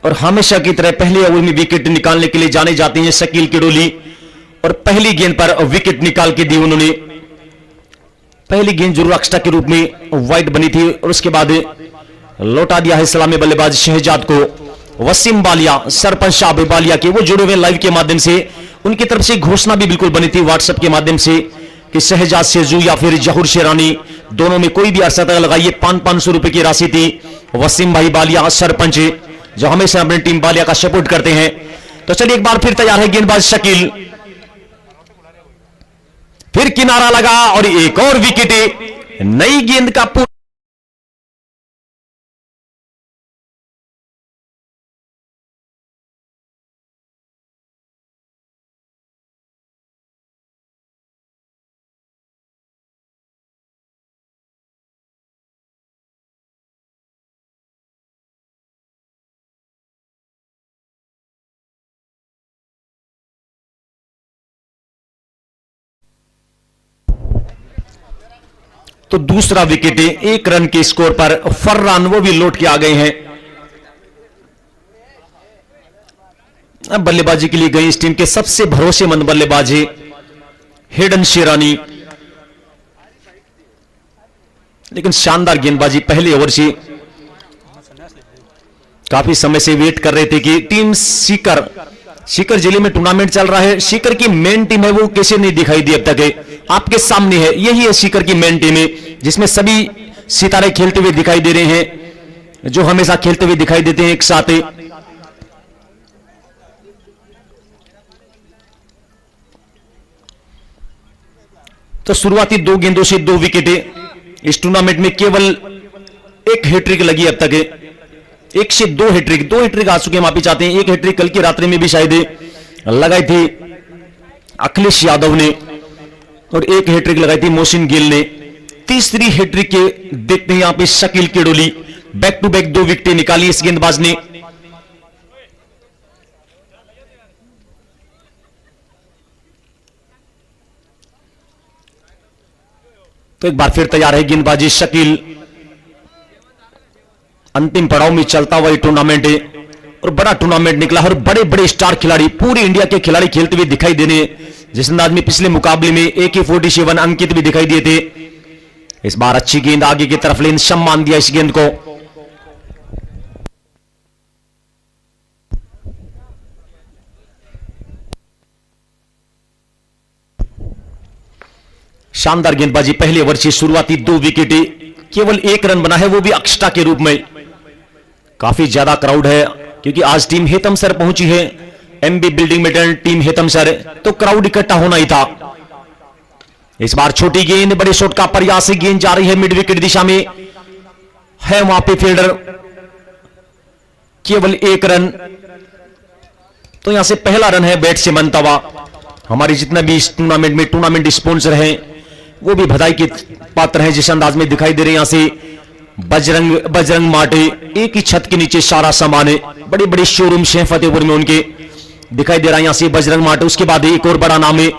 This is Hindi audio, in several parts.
और हमेशा की तरह पहले ओवर में विकेट निकालने के लिए जाने जाते हैं शकील किडोली, और पहली गेंद पर विकेट निकाल के दी उन्होंने। पहली गेंद जरूर एक्स्ट्रा के रूप में वाइड बनी थी, और उसके बाद लौटा दिया है सलामी बल्लेबाज शहजाद को। वसीम बालिया, सरपंच शाह बालिया के वो जुड़े हुए लाइव के माध्यम से, उनकी तरफ से घोषणा भी बिल्कुल बनी थी व्हाट्सएप के माध्यम से कि शहजाद सेजू या फिर जहूर शेरानी दोनों में कोई भी अर्शतक लगाइए। 500 रुपए की राशि थी। वसीम भाई बालिया सरपंच जो हमेशा अपनी टीम बालिया का सपोर्ट करते हैं। तो चलिए एक बार फिर तैयार है गेंदबाज शकील, फिर किनारा लगा और एक और विकेट। नई गेंद का तो दूसरा विकेट 1 रन के स्कोर पर फरहान वो भी लौट के आ गए हैं। अब बल्लेबाजी के लिए गई इस टीम के सबसे भरोसेमंद बल्लेबाज हेडन शेरानी, लेकिन शानदार गेंदबाजी पहले ओवर से। काफी समय से वेट कर रहे थे कि टीम सीकर जिले में टूर्नामेंट चल रहा है, सीकर की मेन टीम है वो कैसे नहीं दिखाई दी अब तक। आपके सामने है, यही है सीकर की मेन टीम है जिसमें सभी सितारे खेलते हुए दिखाई दे रहे हैं, जो हमेशा खेलते हुए दिखाई देते हैं एक साथ। तो शुरुआती 2 गेंदों से 2 विकेट। इस टूर्नामेंट में केवल 1 हैट्रिक लगी अब तक। 1 से 2 हैट्रिक आ चुके हैं माफी चाहते हैं। 1 हैट्रिक कल की रात्रि में भी शायद लगाई थी अखिलेश यादव ने, और 1 हैट्रिक लगाई थी मोहसिन गिल ने। तीसरी हैट्रिक के देखते हैं यहां पे शकील किडोली, बैक टू बैक 2 विकेटें निकाली इस गेंदबाज ने। तो एक बार फिर तैयार है गेंदबाजी शकील। अंतिम पड़ाव में चलता हुआ टूर्नामेंट है और बड़ा टूर्नामेंट निकला, और बड़े बड़े स्टार खिलाड़ी पूरे इंडिया के खिलाड़ी खेलते हुए दिखाई दे रहे हैं, जिस अंदाज में पिछले मुकाबले में AK-47 अंकित भी दिखाई दिए थे। इस बार अच्छी गेंद आगे की तरफ, लेकिन सम्मान दिया इस गेंद को। शानदार गेंदबाजी पहले ओवर से। शुरुआती 2 विकेट, केवल 1 रन बना है वो भी एक्स्ट्रा के रूप में। काफी ज्यादा क्राउड है क्योंकि आज टीम हेतम सर पहुंची है, MB building medal team Hetamsar, तो क्राउड इकट्ठा होना ही था। इस बार छोटी गेंद, बड़े शॉट का प्रयास, गेंद जा रही है मिड विकेट दिशा में, है वहां पे फील्डर। केवल 1 रन, तो यहां से पहला रन है बैट से बनता हुआ। हमारे जितना भी इस टूर्नामेंट में टूर्नामेंट स्पॉन्सर हैं वो भी बधाई के पात्र हैं, जिस अंदाज में दिखाई दे रहे हैं यहां से बजरंग माटे। एक ही छत के नीचे सारा सामान है, बड़े बड़े शोरूम हैं फतेहपुर में उनके, दिखाई दे रहा है यहां से बजरंग माटे। उसके बाद एक और बड़ा नाम है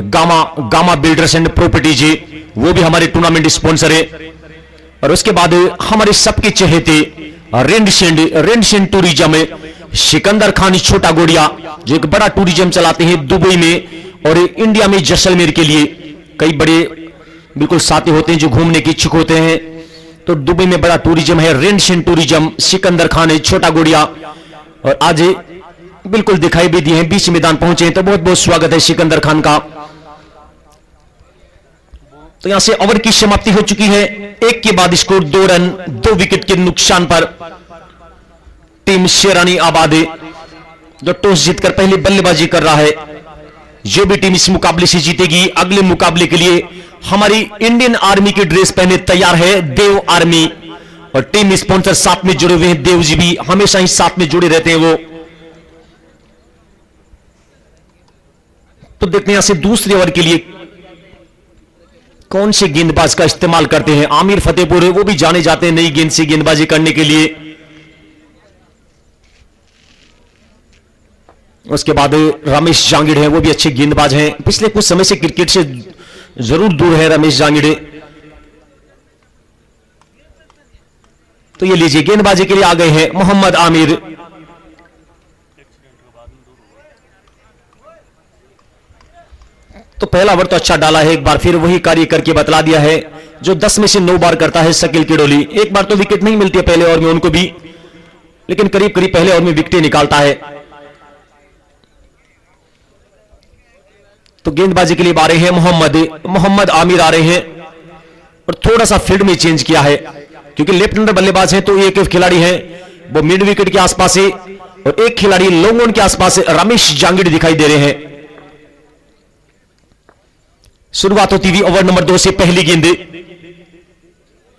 गामा बिल्डर्स एंड प्रॉपर्टीज, वो भी हमारे टूर्नामेंट स्पॉन्सर है। और उसके बाद हमारे सबके चहेते रेंडसेंड टूरिज्म है, सिकंदर खान छोटा गोड़िया जो एक बड़ा टूरिज्म चलाते हैं दुबई में और इंडिया में जैसलमेर के लिए। कई बड़े बिल्कुल साथी होते हैं जो घूमने के इच्छुक होते हैं, तो दुबई में बड़ा टूरिज्म है, रेंडसेंड टूरिज्म, सिकंदर खान है छोटा गोड़िया, और आज बिल्कुल दिखाई भी दिए हैं, बीच मैदान पहुंचे हैं, तो बहुत बहुत स्वागत है सिकंदर खान का। तो यहां से ओवर की समाप्ति हो चुकी है। 1 के बाद स्कोर 2 रन 2 विकेट के नुकसान पर टीम शेरानी आबाद जो टॉस जीतकर पहले बल्लेबाजी कर रहा है। जो भी टीम इस मुकाबले से जीतेगी अगले मुकाबले के लिए हमारी इंडियन आर्मी की ड्रेस पहने तैयार है देव आर्मी, और टीम स्पॉन्सर साथ में जुड़े हुए हैं, देव जी भी हमेशा ही साथ में जुड़े रहते हैं वो। तो देखते हैं यहां से दूसरे ओवर के लिए कौन से गेंदबाज का इस्तेमाल करते हैं। आमिर फतेहपुर वो भी जाने जाते हैं नई गेंद से गेंदबाजी करने के लिए। उसके बाद रमेश जांगिड़ है, वो भी अच्छे गेंदबाज हैं, पिछले कुछ समय से क्रिकेट से जरूर दूर है रमेश जांगिड़। तो ये लीजिए गेंदबाजी के लिए आ गए हैं मोहम्मद आमिर। तो पहला ओवर तो अच्छा डाला है, एक बार फिर वही कार्य करके बतला दिया है जो 10 में से 9 बार करता है शकील किडोली। एक बार तो विकेट नहीं मिलती है पहले ओवर में उनको भी, लेकिन करीब करीब पहले ओवर में विकेट निकालता है। तो गेंदबाजी के लिए आ रहे हैं मोहम्मद आमिर आ रहे हैं, और थोड़ा सा फील्ड में चेंज किया है क्योंकि लेफ्ट हैंडर बल्लेबाज है। तो एक खिलाड़ी है वो मिड विकेट के आसपास है और एक खिलाड़ी लॉन्ग ऑन के आसपास रमेश जांगिड़ दिखाई दे रहे हैं। शुरुआत होती हुई ओवर नंबर 2 से पहली गेंद,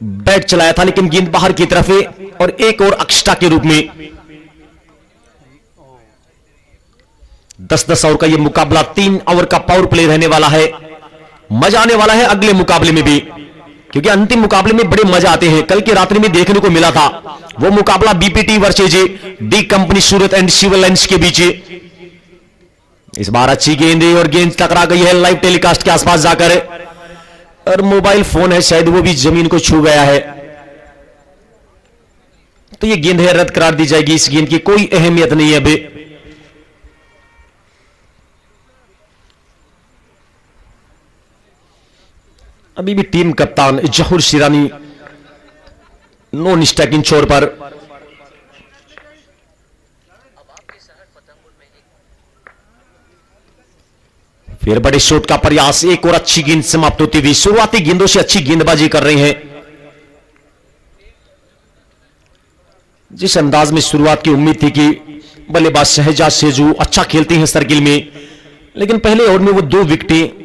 बैट चलाया था लेकिन गेंद बाहर की तरफ है और एक और एक्स्ट्रा के रूप में 10-10 ओवर का यह मुकाबला 3 ओवर का पावर प्ले रहने वाला है। मजा आने वाला है अगले मुकाबले में भी, क्योंकि अंतिम मुकाबले में बड़े मजा आते हैं। कल की रात्रि में देखने को मिला था वो मुकाबला BPT versus D company Surat and civil lines के बीच। इस बार अच्छी गेंद है और गेंद टकरा गई है लाइव टेलीकास्ट के आसपास जाकर, और मोबाइल फोन है शायद वो भी जमीन को छू गया है। तो ये गेंद है रद्द करार दी जाएगी, इस गेंद की कोई अहमियत नहीं है अभी। अभी भी टीम कप्तान जहूर शिरानी नॉन स्ट्राइकिंग छोर पर। फिर बड़े शॉट का प्रयास, एक और अच्छी गेंद समाप्त होती हुई। शुरुआती गेंदों से अच्छी गेंदबाजी कर रहे हैं। जिस अंदाज में शुरुआत की उम्मीद थी कि बल्लेबाज शहजाद शेजू अच्छा खेलते हैं सर्किल में, लेकिन पहले ओवर में वो 2 विकेटें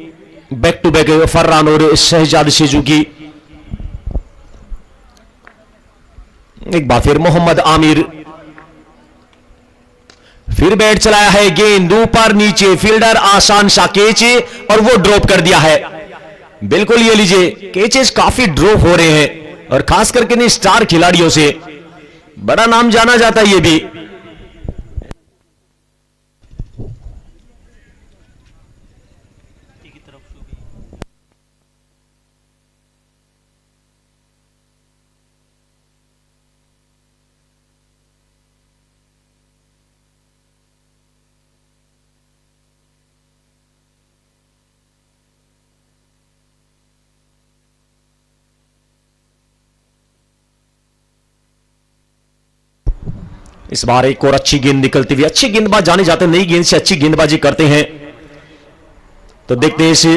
बैक टू बैक फरहान और शहजाद शेजू की। एक बार फिर मोहम्मद आमिर, फिर बैट चलाया है, गेंद ऊपर नीचे, फील्डर आसान सा कैच और वो ड्रॉप कर दिया है। बिल्कुल ये लीजिए कैचेस काफी ड्रॉप हो रहे हैं और खास करके इन स्टार खिलाड़ियों से बड़ा नाम जाना जाता है ये भी। इस बार एक और अच्छी गेंद निकलती हुई, अच्छे गेंदबाज जाने जाते नई गेंद से अच्छी गेंदबाजी करते हैं। तो देखते हैं इसे।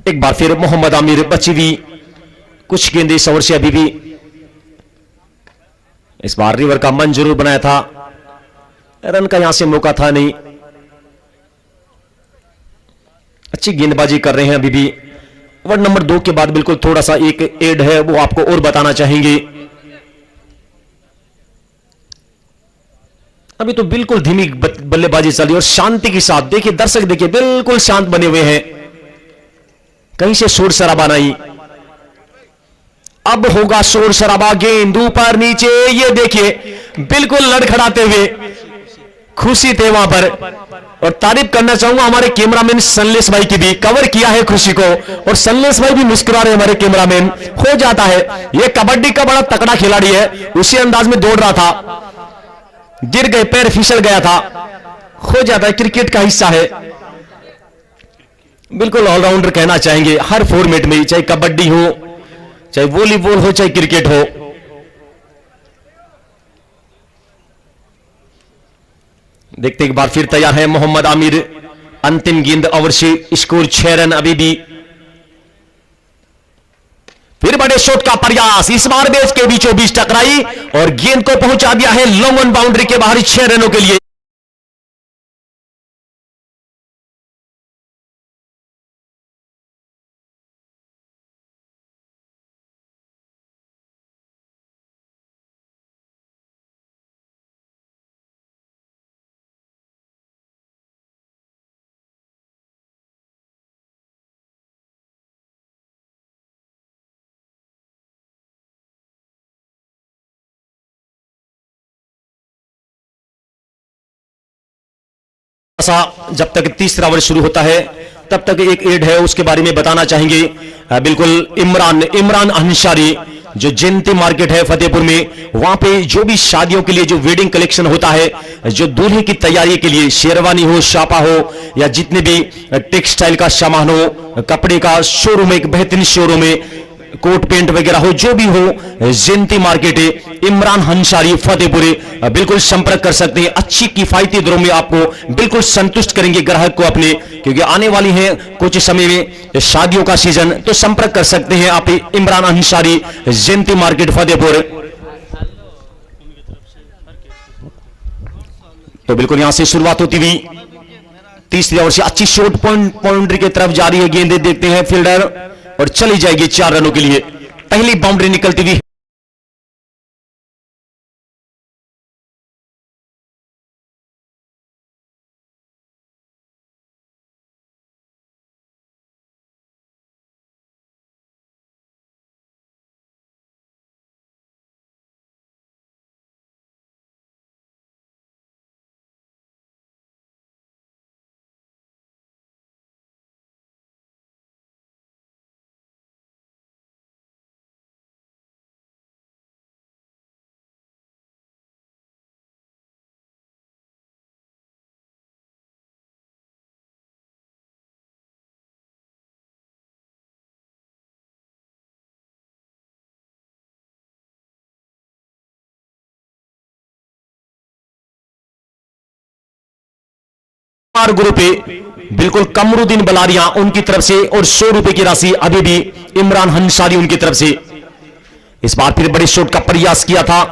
एक बार फिर मोहम्मद आमिर, बची हुई कुछ गेंदें इस ओवर से अभी भी। इस बार रिवर का मन जरूर बनाया था, रन का यहां से मौका था नहीं। अच्छी गेंदबाजी कर रहे हैं अभी भी। ओवर नंबर 2 के बाद बिल्कुल थोड़ा सा एक एड है वो आपको और बताना चाहेंगे। अभी तो बिल्कुल धीमी बल्लेबाजी चली और शांति के साथ, देखिए दर्शक देखिए बिल्कुल शांत बने हुए हैं, कहीं से शोर शराबा नहीं। अब होगा शोर शराबा, गेंद ऊपर नीचे, ये देखिए बिल्कुल लड़खड़ाते हुए खुशी थे वहां पर। और तारीफ करना चाहूंगा हमारे कैमरामैन सनलेस भाई की भी, कवर किया है खुशी को, और सनलेस भाई भी मुस्कुरा रहे हमारे कैमरामैन। हो जाता है, ये कबड्डी का बड़ा तकड़ा खिलाड़ी है, उसी अंदाज में दौड़ रहा था, गिर गए, पैर फिसल गया था, हो जाता है, क्रिकेट का हिस्सा है। बिल्कुल ऑलराउंडर कहना चाहेंगे हर फॉर्मेट में, चाहे कबड्डी हो, चाहे वॉलीबॉल हो, चाहे क्रिकेट हो। देखते एक बार फिर तैयार है मोहम्मद आमिर। अंतिम गेंद ओवर से, स्कोर 6 रन अभी भी। फिर बड़े शॉट का प्रयास, इस बार बेच के बीचों बीच टकराई और गेंद को पहुंचा दिया है लॉन्ग ऑन बाउंड्री के बाहर 6 रनों के लिए। जब तक तीसरा ओवर शुरू होता है तब तक एक एड है, उसके बारे में बताना चाहेंगे। बिल्कुल इमरान अंसारी जो जयंती मार्केट है फतेहपुर में, वहां पे जो भी शादियों के लिए जो वेडिंग कलेक्शन होता है, जो दूल्हे की तैयारी के लिए शेरवानी हो, शापा हो, या जितने भी टेक्सटाइल का सामान हो, कपड़े का शोरूम, एक बेहतरीन शोरूम है, कोट पेंट वगैरह हो, जो भी हो, जयंती मार्केट है, इमरान अंसारी फतेहपुर, बिल्कुल संपर्क कर सकते हैं। अच्छी किफायती दरों में आपको बिल्कुल संतुष्ट करेंगे ग्राहक को अपने, क्योंकि आने वाली है कुछ समय में शादियों का सीजन, तो संपर्क कर सकते हैं आप इमरान अंसारी, जयंती मार्केट फतेहपुर। तो बिल्कुल यहां से शुरुआत होती हुई तीसरी ओवर से अच्छी शॉर्ट बाउंड्री की तरफ जा रही है गेंद, देखते हैं फील्डर, और चली जाएगी 4 रनों के लिए। पहली बाउंड्री निकलती हुई ग्रुप पे बिल्कुल कमरुद्दीन बलारिया उनकी तरफ से, और 100 रुपए की राशि अभी भी इमरान अंसारी उनकी तरफ से। इस बार फिर बड़े शॉट का प्रयास किया था।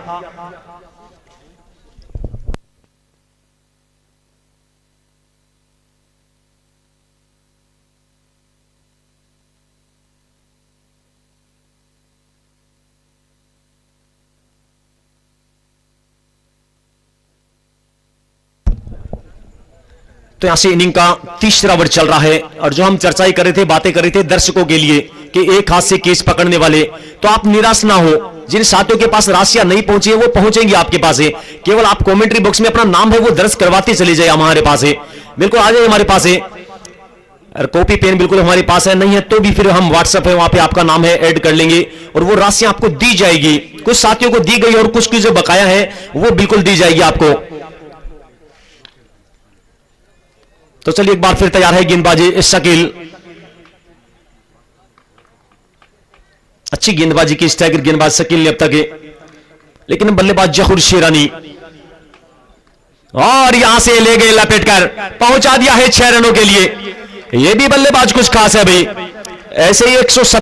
तो यहां से इनिंग का तीसरा ओवर चल रहा है, और जो हम चर्चाएं कर रहे थे, बातें कर रहे थे दर्शकों के लिए कि एक हाथ से केस पकड़ने वाले, तो आप निराश ना हो। जिन साथियों के पास राशियां नहीं पहुंची है वो पहुंचेंगी आपके पास है, केवल आप कमेंट्री बॉक्स में अपना नाम है वो दर्ज करवाते चले जाए। हमारे पास है, बिल्कुल आ जाए हमारे पास है, और कॉपी पेन बिल्कुल हमारे पास है, नहीं है तो भी फिर हम व्हाट्सएप है, वहां पे आपका नाम है ऐड कर लेंगे, और वो राशियां आपको दी जाएगी। कुछ साथियों को दी गई और कुछ की जो बकाया है वो बिल्कुल दी जाएगी आपको। तो चलिए एक बार फिर तैयार है गेंदबाजी शकील, अच्छी गेंदबाजी की स्ट्राइकर गेंदबाज शकील ने अब तक, लेकिन बल्लेबाज जहूर शेरानी, और यहां से ले गए लपेटकर, पहुंचा दिया है 6 रनों के लिए। यह भी बल्लेबाज कुछ खास है भाई, ऐसे ही 170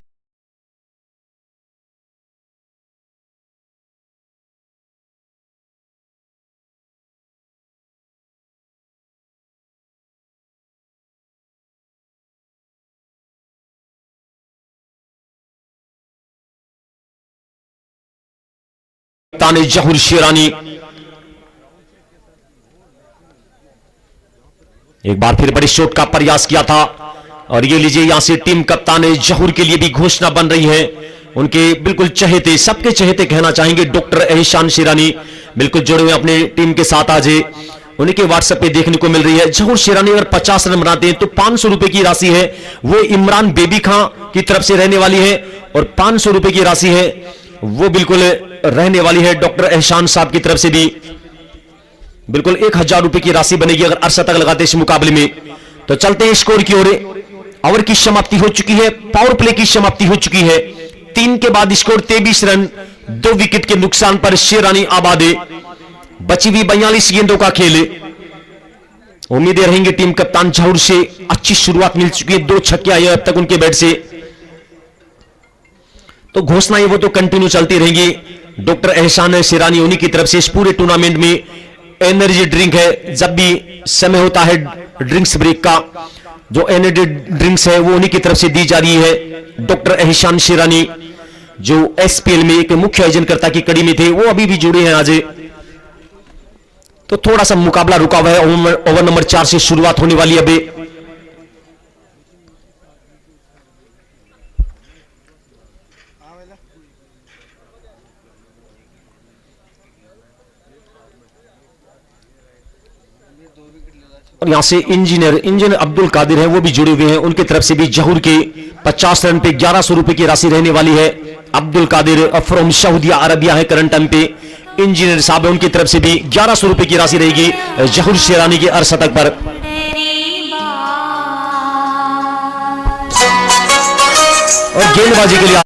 ताने जहूर शेरानी। एक बार फिर बड़ी शॉट का प्रयास किया था, और ये लीजिए यहां से टीम कप्तान जहूर के लिए भी घोषणा बन रही है। उनके बिल्कुल चहेते, सबके चहेते कहना चाहेंगे, डॉक्टर एहसान शेरानी बिल्कुल जुड़े हुए अपने टीम के साथ आज उन्हीं के व्हाट्सएप पे देखने को मिल रही है। जहूर शेरानी अगर 50 रन बनाते हैं तो 500 रुपए की राशि है वो इमरान बेबी खां की तरफ से रहने वाली है, और 500 रुपए की राशि है वो बिल्कुल रहने वाली है डॉक्टर एहसान साहब की तरफ से भी। बिल्कुल 1000 रुपए की राशि बनेगी अगर अर्धशतक लगाते इस मुकाबले में। तो चलते हैं स्कोर की ओर। ओवर की समाप्ति हो चुकी है, पावर प्ले की समाप्ति हो चुकी है। 3 के बाद स्कोर 23 रन, 2 विकेट के नुकसान पर शेरानी आबादे। बची हुई 42 गेंदों का खेल। उम्मीदें रहेंगी टीम कप्तान जहूर से, अच्छी शुरुआत मिल चुकी है, 2 छक्के आए अब तक उनके बैट से, तो घोषणाएं वो तो कंटिन्यू चलती रहेंगी। डॉक्टर एहसान शेरानी उन्हीं की तरफ से इस पूरे टूर्नामेंट में एनर्जी ड्रिंक है, जब भी समय होता है ड्रिंक्स ब्रेक का, जो एनर्जी ड्रिंक्स है वो उन्हीं की तरफ से दी जा रही है। डॉक्टर एहसान शेरानी जो एसपीएल में एक मुख्य आयोजनकर्ता की कड़ी में थे, वो अभी भी जुड़े हैं आज। तो थोड़ा सा मुकाबला रुका हुआ है, ओवर नंबर 4 से शुरुआत होने वाली है अभी। और यहां से इंजीनियर अब्दुल कादिर है, वो भी जुड़े हुए हैं। उनकी तरफ से भी जहूर के 50 रन पे 1100 रुपए की राशि रहने वाली है। Abdul Kadir from Saudi Arabia है करंट टाइम पे। इंजीनियर साहब है, उनकी तरफ से भी 1100 रुपए की राशि रहेगी जहूर शेरानी के अर्शतक पर। और गेंदबाजी के लिए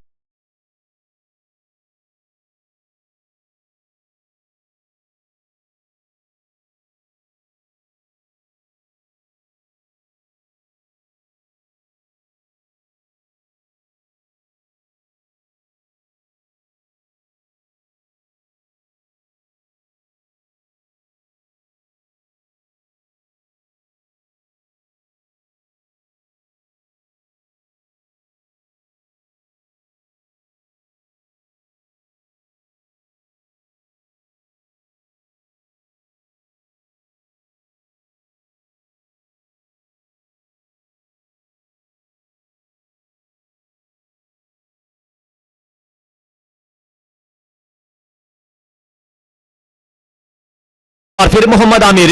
और फिर मोहम्मद आमिर,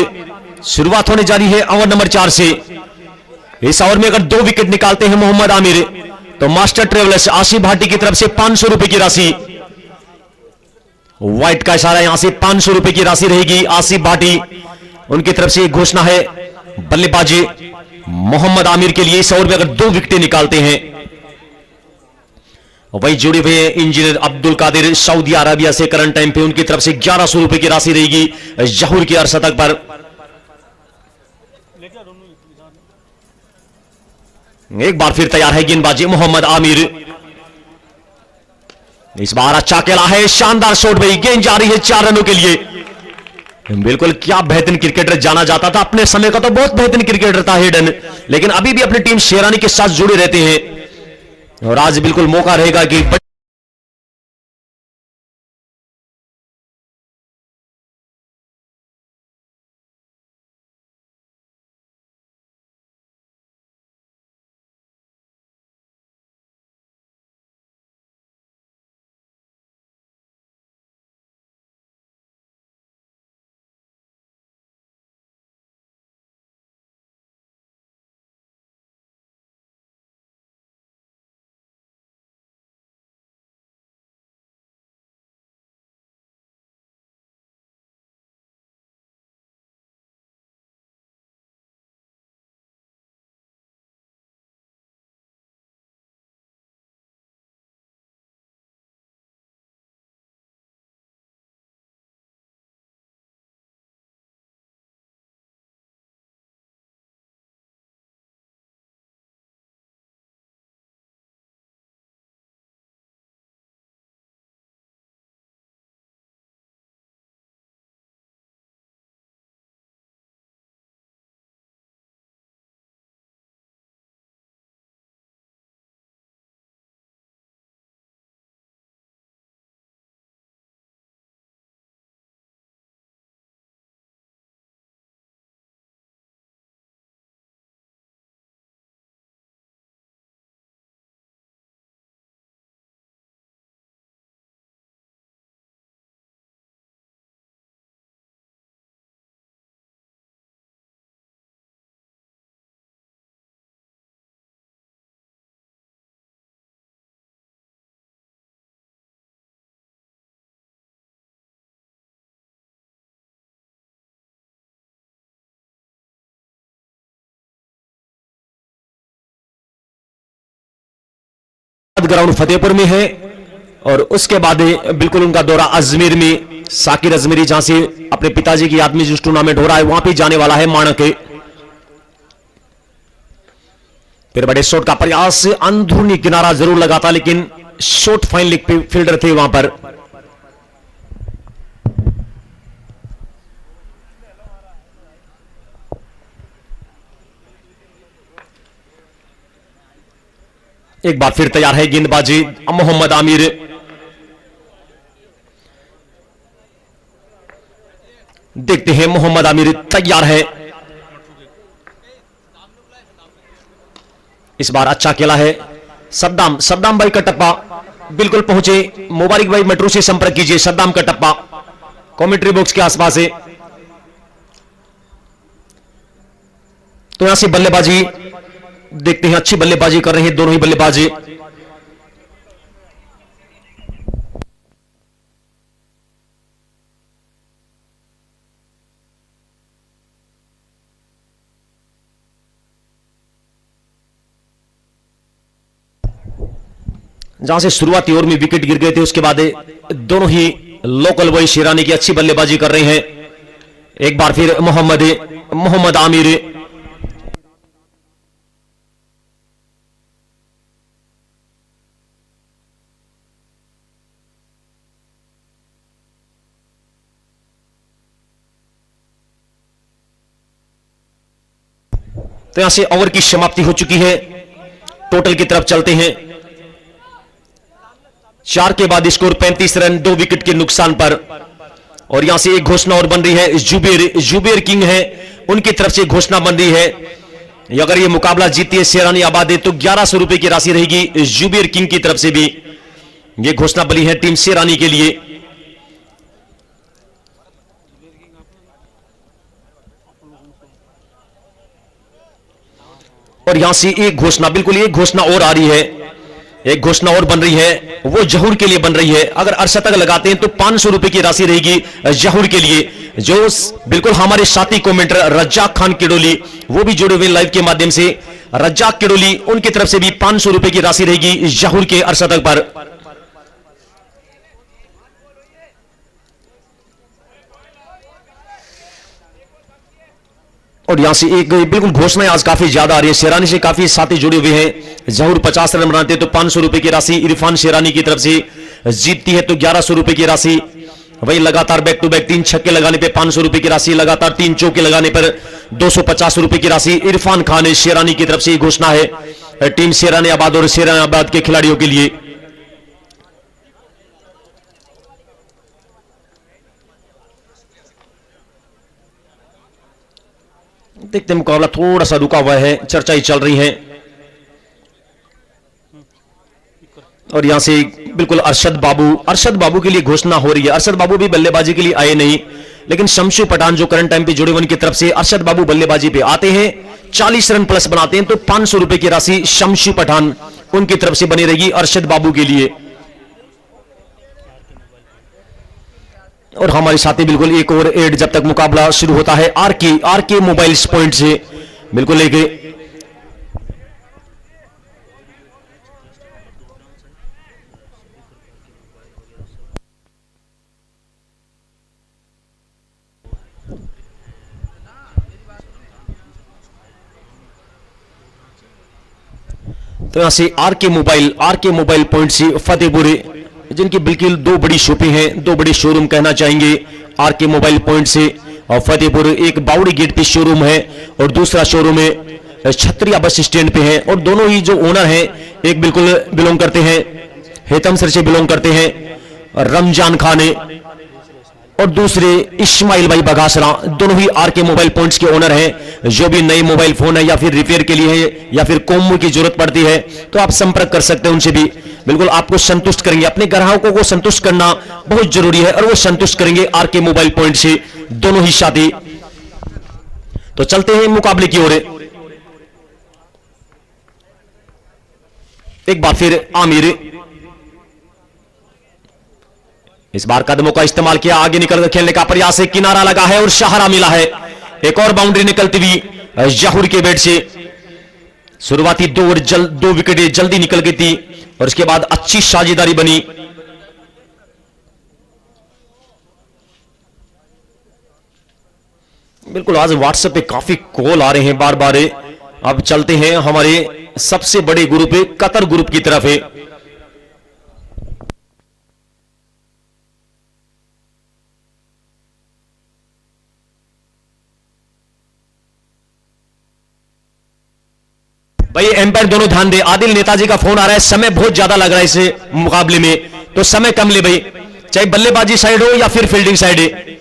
शुरुआत होने जा रही है ओवर नंबर 4 से। इस ओवर में अगर 2 विकेट निकालते हैं मोहम्मद आमिर तो मास्टर ट्रेवलर्स आसिफ भाटी की तरफ से 500 रुपए की राशि, व्हाइट का इशारा, यहां से 500 रुपए की राशि रहेगी आसिफ भाटी, उनकी तरफ से घोषणा है। बल्लेबाजी मोहम्मद आमिर के लिए इस ओवर में अगर 2 विकेट निकालते हैं। वही जुड़े हुए engineer Abdul Kadir Saudi Arabia से करंट टाइम पे, उनकी तरफ से 1100 रुपए की राशि रहेगी जहूर के अर्शतक पर। एक बार फिर तैयार है गेंदबाजी मोहम्मद आमिर, इस बार अच्छा खेला है, शानदार शॉट भाई, गेंद जा रही है 4 रनों के लिए। बिल्कुल क्या बेहतरीन क्रिकेटर जाना जाता था, अपने समय का तो बहुत बेहतरीन क्रिकेटर था हेडन, लेकिन अभी भी अपनी टीम शेरानी के साथ जुड़े रहते हैं और आज बिल्कुल मौका रहेगा कि ग्राउंड फतेहपुर में है और उसके बाद बिल्कुल उनका दौरा अजमेर में, साकिर अजमेरी, जहां से अपने पिताजी की याद में जो टूर्नामेंट हो रहा है वहां पे जाने वाला है माणक। फिर बड़े शॉट का प्रयास, अंदरूनी किनारा जरूर लगा था लेकिन शॉट फाइन लेग फील्डर थे वहां पर। एक बार फिर तैयार है गेंदबाजी मोहम्मद आमिर, देखते हैं मोहम्मद आमिर तैयार है, इस बार अच्छा खेला है। सद्दाम भाई का टप्पा बिल्कुल पहुंचे, मुबारक भाई मेट्रो से संपर्क कीजिए। सद्दाम का टप्पा कमेंट्री बॉक्स के आसपास है। तो यहां से बल्लेबाजी देखते हैं, अच्छी बल्लेबाजी कर रहे हैं दोनों ही बल्लेबाजी। जहां से शुरुआती ओवर में विकेट गिर गए थे, उसके बाद दोनों ही लोकल बॉय शेरानी की अच्छी बल्लेबाजी कर रहे हैं। एक बार फिर मोहम्मद आमिर, तो यहां से ओवर की समाप्ति हो चुकी है। टोटल की तरफ चलते हैं। 4 के बाद स्कोर 35 रन, 2 विकेट के नुकसान पर। और यहां से एक घोषणा और बन रही है, जुबेर किंग है, उनकी तरफ से घोषणा बन रही है, अगर ये मुकाबला जीती है शेरानी आबादी तो 1100 रुपए की राशि रहेगी जुबेर किंग की तरफ से भी। ये घोषणा बनी है टीम शेरानी के लिए। और यहां से एक घोषणा, बिल्कुल एक घोषणा और आ रही है, एक घोषणा और बन रही है, वो जहूर के लिए बन रही है। अगर अर्शतक लगाते हैं तो 500 रुपए की राशि रहेगी जहूर के लिए। जो बिल्कुल हमारे साथी कमेंटर रज्जाक खान किडोली, वो भी जुड़े हुए लाइव के माध्यम से। रज्जाक किडोली, उनकी तरफ से भी 500 रुपए की राशि रहेगी जहूर के अर्शतक पर। और यहां से एक बिल्कुल घोषणा आज काफी ज्यादा आ रही है, शेरानी से काफी साथी जुड़े हुए हैं। जहूर 50 रन बनाते हैं तो 500 रुपए की राशि इरफान शेरानी की तरफ से, जीतती है तो 1100 रुपए की राशि। वही लगातार बैक टू बैक 3 छक्के लगाने पे 500 रुपए की राशि, लगातार 3 चौके लगाने पर 250 रुपए की राशि इरफान खान शेरानी की तरफ से घोषणा है टीम शेरानी आबाद और शेरानी आबाद के खिलाड़ियों के लिए। देखते हैं, मुकाबला थोड़ा सा रुका हुआ है, चर्चाएं चल रही हैं। और यहां से बिल्कुल अरशद बाबू के लिए घोषणा हो रही है। अरशद बाबू भी बल्लेबाजी के लिए आए नहीं, लेकिन शमशू पठान जो करंट टाइम पे जुड़े हुए उनकी तरफ से अरशद बाबू बल्लेबाजी पे आते हैं, 40 रन प्लस बनाते हैं तो 500 रुपए की राशि शमशू पठान उनकी तरफ से बनी रहेगी अरशद बाबू के लिए। और हमारे साथी बिल्कुल एक ओवर एड जब तक मुकाबला शुरू होता है, आरके मोबाइल पॉइंट से बिल्कुल लेके तो यहां से आरके मोबाइल पॉइंट से फतेहपुर, जिनकी बिल्कुल 2 बड़ी शॉपें हैं, 2 बड़ी शोरूम कहना चाहेंगे आरके मोबाइल पॉइंट से। और फतेहपुर एक बावड़ी गेट पे शोरूम है और दूसरा शोरूम है छतरिया बस स्टैंड पे है। और दोनों ही जो ओनर हैं, एक बिल्कुल बिलोंग करते हैं हेतमसर से बिलोंग करते हैं रमजान खान और दूसरे इस्माइल भाई बघासरा, दोनों ही आरके मोबाइल पॉइंट्स के ओनर हैं। जो भी नए मोबाइल फोन है या फिर रिपेयर के लिए है या फिर कोम्बो की जरूरत पड़ती है तो आप संपर्क कर सकते हैं उनसे भी, बिल्कुल आपको संतुष्ट करेंगे। अपने ग्राहकों को संतुष्ट करना बहुत जरूरी है और वो संतुष्ट करेंगे आरके मोबाइल पॉइंट से दोनों ही साथी। तो चलते हैं मुकाबले की ओर। एक बार फिर आमिर, इस बार कदमों का इस्तेमाल किया, आगे निकल खेलने का प्रयास है, किनारा लगा है और सहारा मिला है। एक और बाउंड्री निकलती हुई जहूर के बैट से। शुरुआती 2 विकेट जल्दी निकल गई थी और उसके बाद अच्छी साझेदारी बनी। बिल्कुल आज व्हाट्सएप पे काफी कॉल आ रहे हैं बार बार। अब चलते हैं हमारे सबसे बड़े ग्रुप कतर ग्रुप की तरफ है। भाई एम्पायर दोनों ध्यान दे, आदिल नेताजी का फोन आ रहा है, समय बहुत ज्यादा लग रहा है इस मुकाबले में, तो समय कम ले भाई, चाहे बल्लेबाजी साइड हो या फिर फील्डिंग साइड है,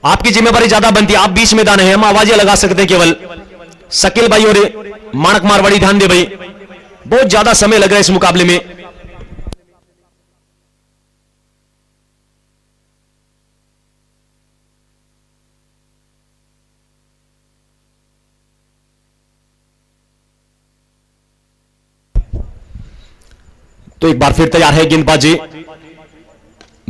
आपकी जिम्मेवारी ज्यादा बनती है। आप 20 मैदान है, हम आवाजें लगा सकते हैं केवल। शकील भाई और माणक मारवाड़ी ध्यान दे भाई, बहुत ज्यादा समय लग रहा है इस मुकाबले में। तो एक बार फिर तैयार है गेंदबाजी,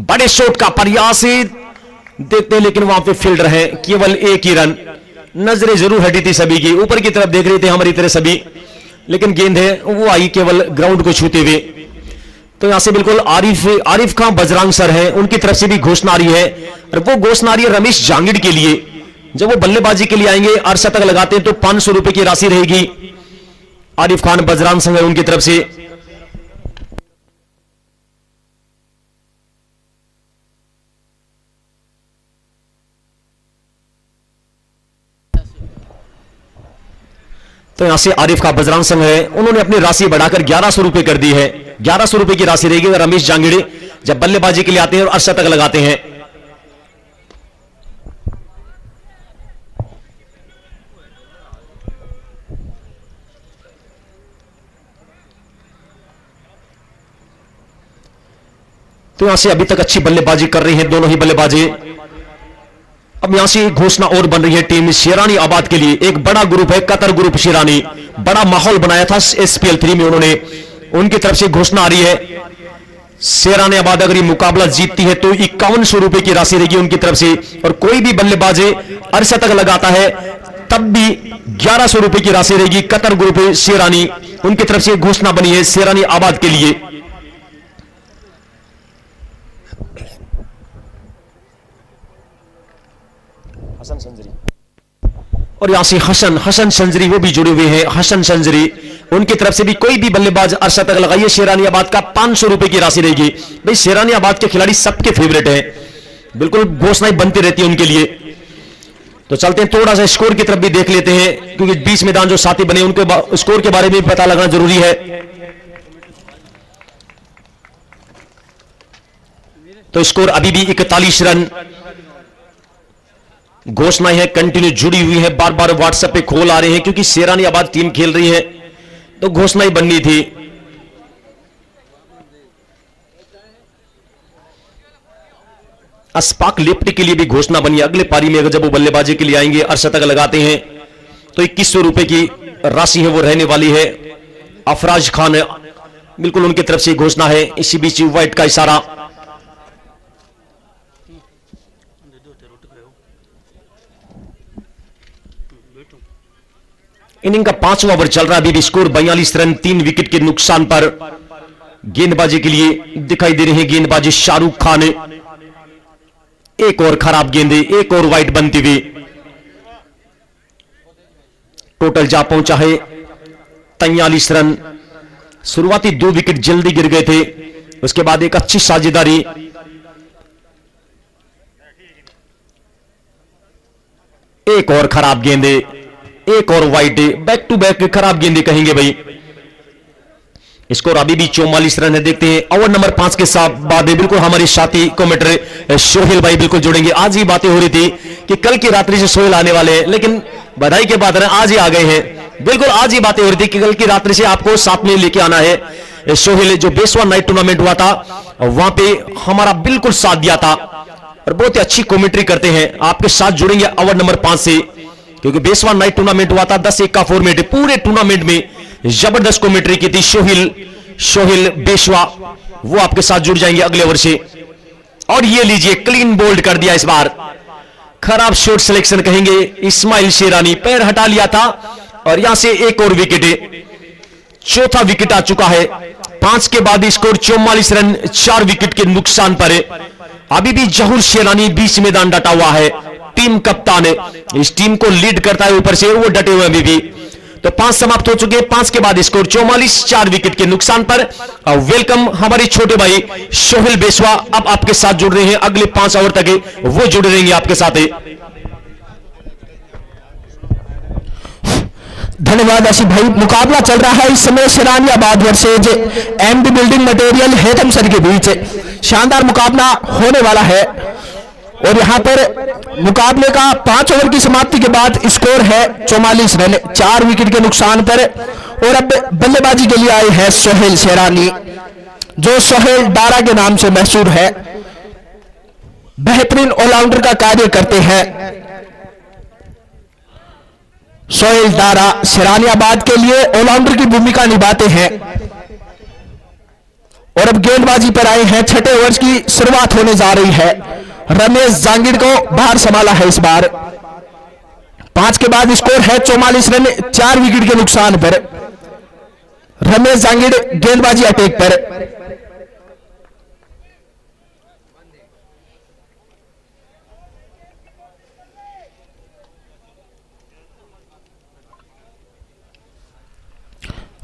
बड़े शॉट का प्रयास देखते हैं, लेकिन वहां पे फील्डर है, केवल एक ही रन। नजरें जरूर हटी थी सभी की, ऊपर की तरफ देख रहे थे हमारी तरह सभी, लेकिन गेंद है वो आई केवल ग्राउंड को छूते हुए। तो यहां से बिल्कुल आरिफ खान बजरंग सर है, उनकी तरफ से भी घोषणा आ रही है, और वो घोषणा आ रही है रमेश जांगिड़ के लिए। जब वो बल्लेबाजी के लिए आएंगे, अर्धशतक लगाते हैं तो 500 रुपए की राशि रहेगी आरिफ खान बजरंग संघ उनकी तरफ से। तो यहां से आरिफ का बजरंग संघ है, उन्होंने अपनी राशि बढ़ाकर 1100 रुपए कर दी है। 1100 रुपए की राशि रहेगी रमेश जांगिड़े जब बल्लेबाजी के लिए आते हैं और अर्धशतक लगाते हैं। तो यहां से अभी तक अच्छी बल्लेबाजी कर रही हैं दोनों ही बल्लेबाजी। अब यहां से घोषणा और बन रही है टीम शेरानी आबाद के लिए। एक बड़ा ग्रुप है कतर ग्रुप शेरानी, बड़ा माहौल बनाया था SPL 3 में उन्होंने, उनकी तरफ से घोषणा आ रही है शेरानी आबाद अगर ये मुकाबला जीतती है तो 5100 रुपए की राशि रहेगी उनकी तरफ से, और कोई भी बल्लेबाजी अर्धशतक लगाता है तब भी 1100 रुपए की राशि रहेगी कतर ग्रुप शेरानी, उनकी तरफ से घोषणा बनी है शेरानी आबाद के लिए। हसन संजरी, और यहां से हसन संजरी वो भी जुड़े हुए हैं। हसन संजरी उनकी तरफ से भी कोई भी बल्लेबाज अर्धशतक लगाइए शेरानी आबाद का 500 रुपए की राशि रहेगी। भाई शेरानी आबाद के खिलाड़ी सबके फेवरेट हैं, बिल्कुल घोषणाएं बनती रहती है उनके लिए। तो चलते हैं थोड़ा सा स्कोर की तरफ भी देख लेते हैं, क्योंकि 20 मैदान जो साथी बने उनके स्कोर के बारे में भी पता लगना जरूरी है। तो स्कोर अभी भी 41 रन। घोषणाएं हैं कंटिन्यू जुड़ी हुई है, बार बार व्हाट्सएप पे कॉल आ रहे हैं, क्योंकि शेरानी आबाद टीम खेल रही है तो घोषणाएं बननी थी। अस्पाक लेफ्टी के लिए भी घोषणा बनी अगले पारी में, अगर जब वो बल्लेबाजी के लिए आएंगे अर्धशतक लगाते हैं तो 2100 रुपए की राशि है वो रहने वाली है। अफराज खान बिल्कुल उनकी तरफ से घोषणा है। इसी बीच व्हाइट का इशारा, इनिंग का 5वां ओवर चल रहा है, अभी भी स्कोर 42 रन 3 विकेट के नुकसान पर। गेंदबाजी के लिए दिखाई दे रहे हैं गेंदबाजी शाहरुख खान, एक और खराब गेंदे, एक और वाइड बनती हुई। टोटल जा पहुंचा है 43 रन। शुरुआती 2 विकेट जल्दी गिर गए थे, उसके बाद एक अच्छी साझेदारी, एक और खराब गेंदे, एक और वाइड, बैक टू बैक खराब गेंदे कहेंगे भाई। स्कोर अभी भी 44 रन है। देखते हैं ओवर नंबर 5 के साथ बाद बिल्कुल हमारे साथी कमेंटर सोहेल भाई बिल्कुल जुड़ेंगे। आज ही बातें हो रही थी कि कल की रात्रि से सोहेल आने वाले हैं, लेकिन बधाई के बाद आज ही आ गए हैं। बिल्कुल आज ही बातें हो रही थी कि कल की रात्रि से आपको साथ में लेके आना है। सोहेल जो बेसवा नाइट टूर्नामेंट हुआ था वहां पे हमारा बिल्कुल साथ दिया था, और बहुत ही अच्छी कमेंट्री करते हैं। आपके साथ जुड़ेंगे ओवर नंबर 5 से, क्योंकि बेसवा नाइट टूर्नामेंट हुआ था 10-1 का फॉर्मेट, पूरे टूर्नामेंट में जबरदस्त कमेंट्री की थी सोहेल बेसवा, वो आपके साथ जुड़ जाएंगे अगले ओवर से। और ये लीजिए क्लीन बोल्ड कर दिया इस बार, खराब शॉट सिलेक्शन कहेंगे इस्माइल शेरानी, पैर हटा लिया था और यहां से एक और विकेट, चौथा विकेट आ चुका है। 5 के बाद स्कोर 44 रन 4 विकेट के नुकसान पर। अभी भी जहूर शेरानी बीच मैदान डटा हुआ है, टीम कप्तान इस टीम को लीड करता है ऊपर से, वो डटे हुए अभी भी। तो 5 समाप्त हो चुके हैं, 5 के बाद स्कोर 44 4 विकेट के नुकसान पर। वेलकम हमारे छोटे भाई सोहेल बेसवा, अब आपके साथ जुड़ रहे हैं अगले 5 ओवर तक वो जुड़े रहेंगे आपके साथ। धन्यवाद आशिफ भाई। मुकाबला चल रहा है इस समय Sheraniabad versus MD building material Hetamsar के बीच। शानदार मुकाबला होने वाला है, और यहां पर मुकाबले का 5 ओवर की समाप्ति के बाद स्कोर है 44 रन 4 विकेट के नुकसान पर। और अब बल्लेबाजी के लिए आए हैं सोहेल शेरानी, जो सोहेल डारा के नाम से मशहूर है, बेहतरीन ऑलराउंडर का कार्य करते हैं। सोहेल डारा शेरानी आबाद के लिए ऑलराउंडर की भूमिका निभाते हैं, और अब गेंदबाजी पर आए हैं। छठे ओवर की शुरुआत होने जा रही है। रमेश जांगिड़ को बाहर संभाला है इस बार। 5 के बाद स्कोर है 44 रन 4 विकेट के नुकसान पर। रमेश जांगिड़ गेंदबाजी अटैक पर।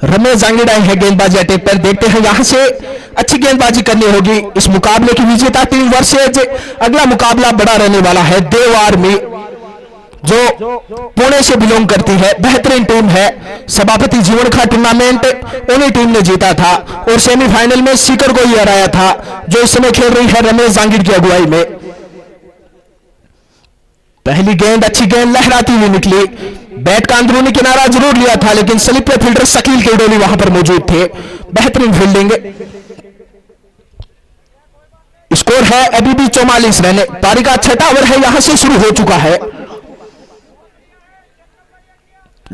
रमेश जांगिड़ आए हैं गेंदबाजी अटैक पर। देखते हैं यहां से अच्छी गेंदबाजी करनी होगी। इस मुकाबले की विजेता टीम वर्सेज अगला मुकाबला बड़ा रहने वाला है। देव आर्मी जो पुणे से बिलोंग करती है, बेहतरीन टीम है। सभापति जीवन का टूर्नामेंट उन्हीं टीम ने जीता था और सेमीफाइनल में सीकर को ही हराया था, जो इस समय खेल रही है रमेश जांगिड़ की अगुवाई में। पहली गेंद अच्छी गेंद लहराती हुई निकली। बैट का अंदरूनी किनारा जरूर लिया था, लेकिन स्लिप पे फील्डर शकील केडोली वहां पर मौजूद थे। बेहतरीन फील्डिंग। स्कोर है अभी भी 44 रन। पारी का छठा ओवर है, यहां से शुरू हो चुका है।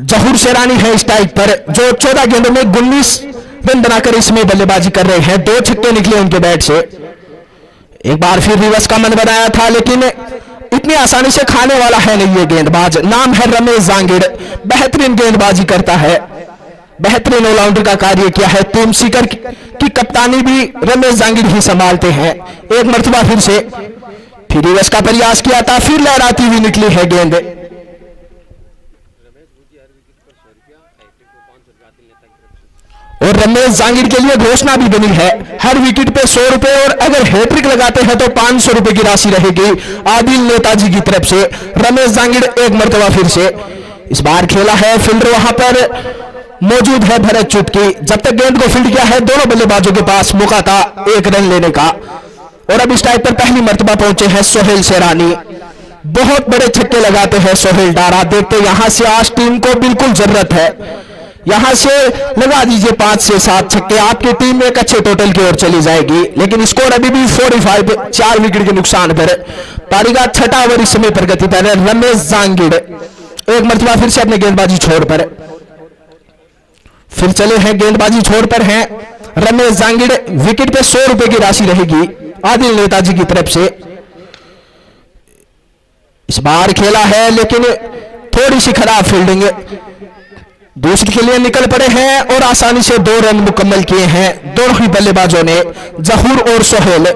जहूर शेरानी है स्ट्राइक पर, जो 14 गेंदों में 19 रन बनाकर इसमें बल्लेबाजी कर रहे हैं। 2 छक्के निकले उनके बैट से। एक बार फिर रिवर्स का मन बनाया था, लेकिन इतनी आसानी से खाने वाला है नहीं ये गेंदबाज। नाम है रमेश जांगिड़, बेहतरीन गेंदबाजी करता है। बेहतरीन ऑलराउंडर का कार्य किया है। टीम सीकर की कप्तानी भी रमेश जांगिड़ ही संभालते हैं। एक मर्तबा फिर से फिर रिवर्स का प्रयास किया था, फिर लहराती हुई निकली है गेंद। और रमेश जांगिड़ के लिए घोषणा भी बनी है, हर विकेट पे 100 रुपए, और अगर हैट्रिक लगाते हैं तो 500 रुपए की राशि रहेगी आदिल नेताजी की तरफ से। रमेश जांगिड़ एक मर्तबा फिर से इस बार खेला है। फील्डर वहां पर मौजूद है भरत चुटकी। जब तक गेंद को फील्ड किया है, दोनों बल्लेबाजों के पास मौका था 1 रन लेने का। और अब इस टाइप पर पहली मर्तबा पहुंचे हैं सोहेल शेरानी। बहुत बड़े छक्के लगाते हैं सोहेल डारा। देखते यहां से आज टीम को बिल्कुल जरूरत है। यहां से लगा दीजिए 5 से 7 छक्के, आपकी टीम एक अच्छे टोटल की ओर चली जाएगी। लेकिन स्कोर अभी भी 45, 4 विकेट के नुकसान पर। पारी का छठा ओवर इस समय प्रगति पर है। रमेश जांगिड़ एक मर्तबा फिर से अपने गेंदबाजी छोड़ पर फिर चले हैं। गेंदबाजी छोड़ पर हैं रमेश जांगिड़। विकेट पे 100 रुपए की राशि रहेगी आदिल नेताजी की तरफ से। इस बार खेला है, लेकिन थोड़ी सी खराब फील्डिंग। दूसरे के लिए निकल पड़े हैं और आसानी से 2 रन मुकम्मल किए हैं दोनों ही बल्लेबाजों ने, जहूर और सोहेल।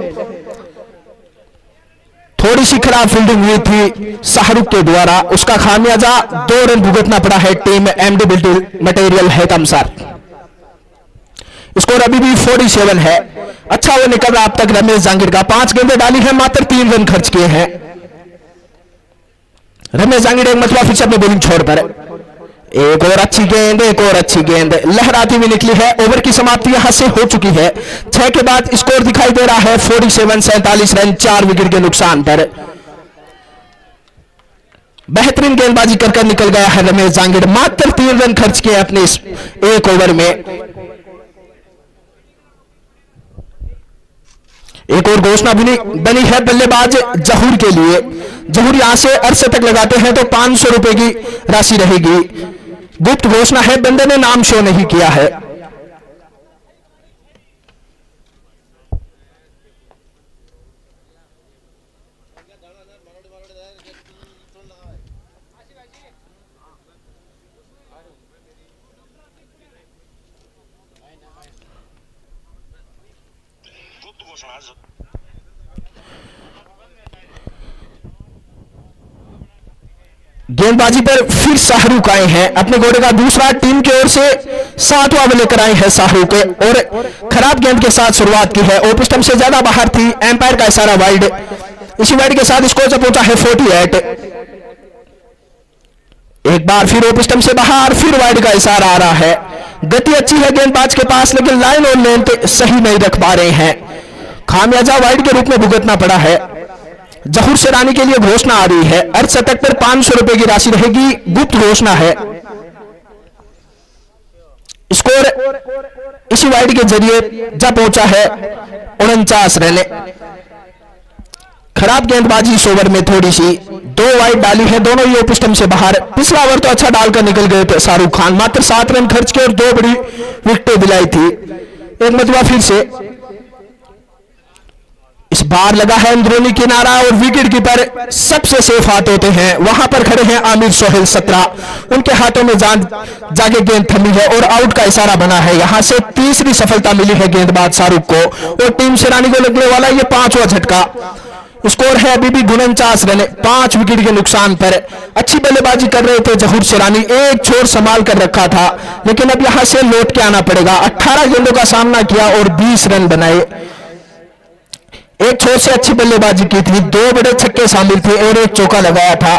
थोड़ी सी खराब फील्डिंग हुई थी शाहरुख के द्वारा, उसका खामियाजा 2 रन भुगतना पड़ा है team MD building material Hetamsar. Score अभी भी 47 है। अच्छा वो निकल रहा अब तक रमेश जांगिड़ का। 5 गेंदें डाली है, मात्र 3 रन खर्च किए हैं। रमेश जांगिड़ एक मरतबा फिर से अपने बॉलिंग छोड़ पर। एक और अच्छी गेंद, एक और अच्छी गेंद लहराती हुई निकली है। ओवर की समाप्ति यहां से हो चुकी है। 6 के बाद स्कोर दिखाई दे रहा है 47, 47 रन 4 विकेट के नुकसान पर। बेहतरीन गेंदबाजी कर निकल गया है रमेश जांगिड़। मात्र 3 रन खर्च किए अपने इस एक ओवर में। एक और घोषणा बनी है बल्लेबाज जहूर के लिए। जहूर यहां से अर्धशतक लगाते हैं तो 500 रुपए की राशि रहेगी। गुप्त घोषणा है, बंदे ने नाम शो नहीं किया है। गेंदबाजी पर फिर शाहरुख आए हैं। अपने घोड़े का दूसरा टीम की ओर से 7वां ओवर लेकर आए हैं शाहरुख और खराब गेंद के साथ शुरुआत की है। ओपन स्टंप से ज्यादा बाहर थी, एम्पायर का इशारा वाइड। इसी वाइड के साथ स्कोर पहुंचा है 48। एक बार फिर ओपन स्टंप से बाहर, फिर वाइड का इशारा आ रहा है। गति अच्छी है गेंदबाज के पास, लेकिन लाइन और लेंथ सही नहीं रख पा रहे हैं। खामियाजा वाइड के रूप में भुगतना पड़ा है। जहूर शेरानी के लिए घोषणा आ रही है। अर्धशतक पर 500 रुपए की राशि रहेगी, गुप्त घोषणा है। स्कोर इसी वाइड के जरिए जा पहुंचा है 49 रन। खराब गेंदबाजी इस ओवर में थोड़ी सी, 2 वाइड डाली है, दोनों ही ओपन स्टंप से बाहर। पिछला ओवर तो अच्छा डालकर निकल गए थे शाहरुख खान, मात्र 7 रन खर्च के और 2 बड़ी विकेटें दिलाई थी। एक मरतबा फिर से इस बार लगा है अंदरूनी किनारा और विकेट कीपर सबसे सेफ हाथ होते हैं, वहां पर खड़े हैं आमिर सोहेल 17, उनके हाथों में जान जाके गेंद थमी है और आउट का इशारा बना है। यहां से तीसरी सफलता मिली है गेंदबाज शाहरुख को और टीम शेरानी को लगने वाला ये 5वां झटका। स्कोर है अभी भी 49 रन, 5 विकेट के नुकसान पर। अच्छी बल्लेबाजी कर रहे थे जहूर शेरानी, एक छोर संभाल कर रखा था, लेकिन अब यहां से लौट के आना पड़ेगा। 18 गेंदों का सामना किया और 20 रन बनाए। एक छोर से अच्छी बल्लेबाजी की थी, 2 बड़े छक्के शामिल थे और एक चौका लगाया था।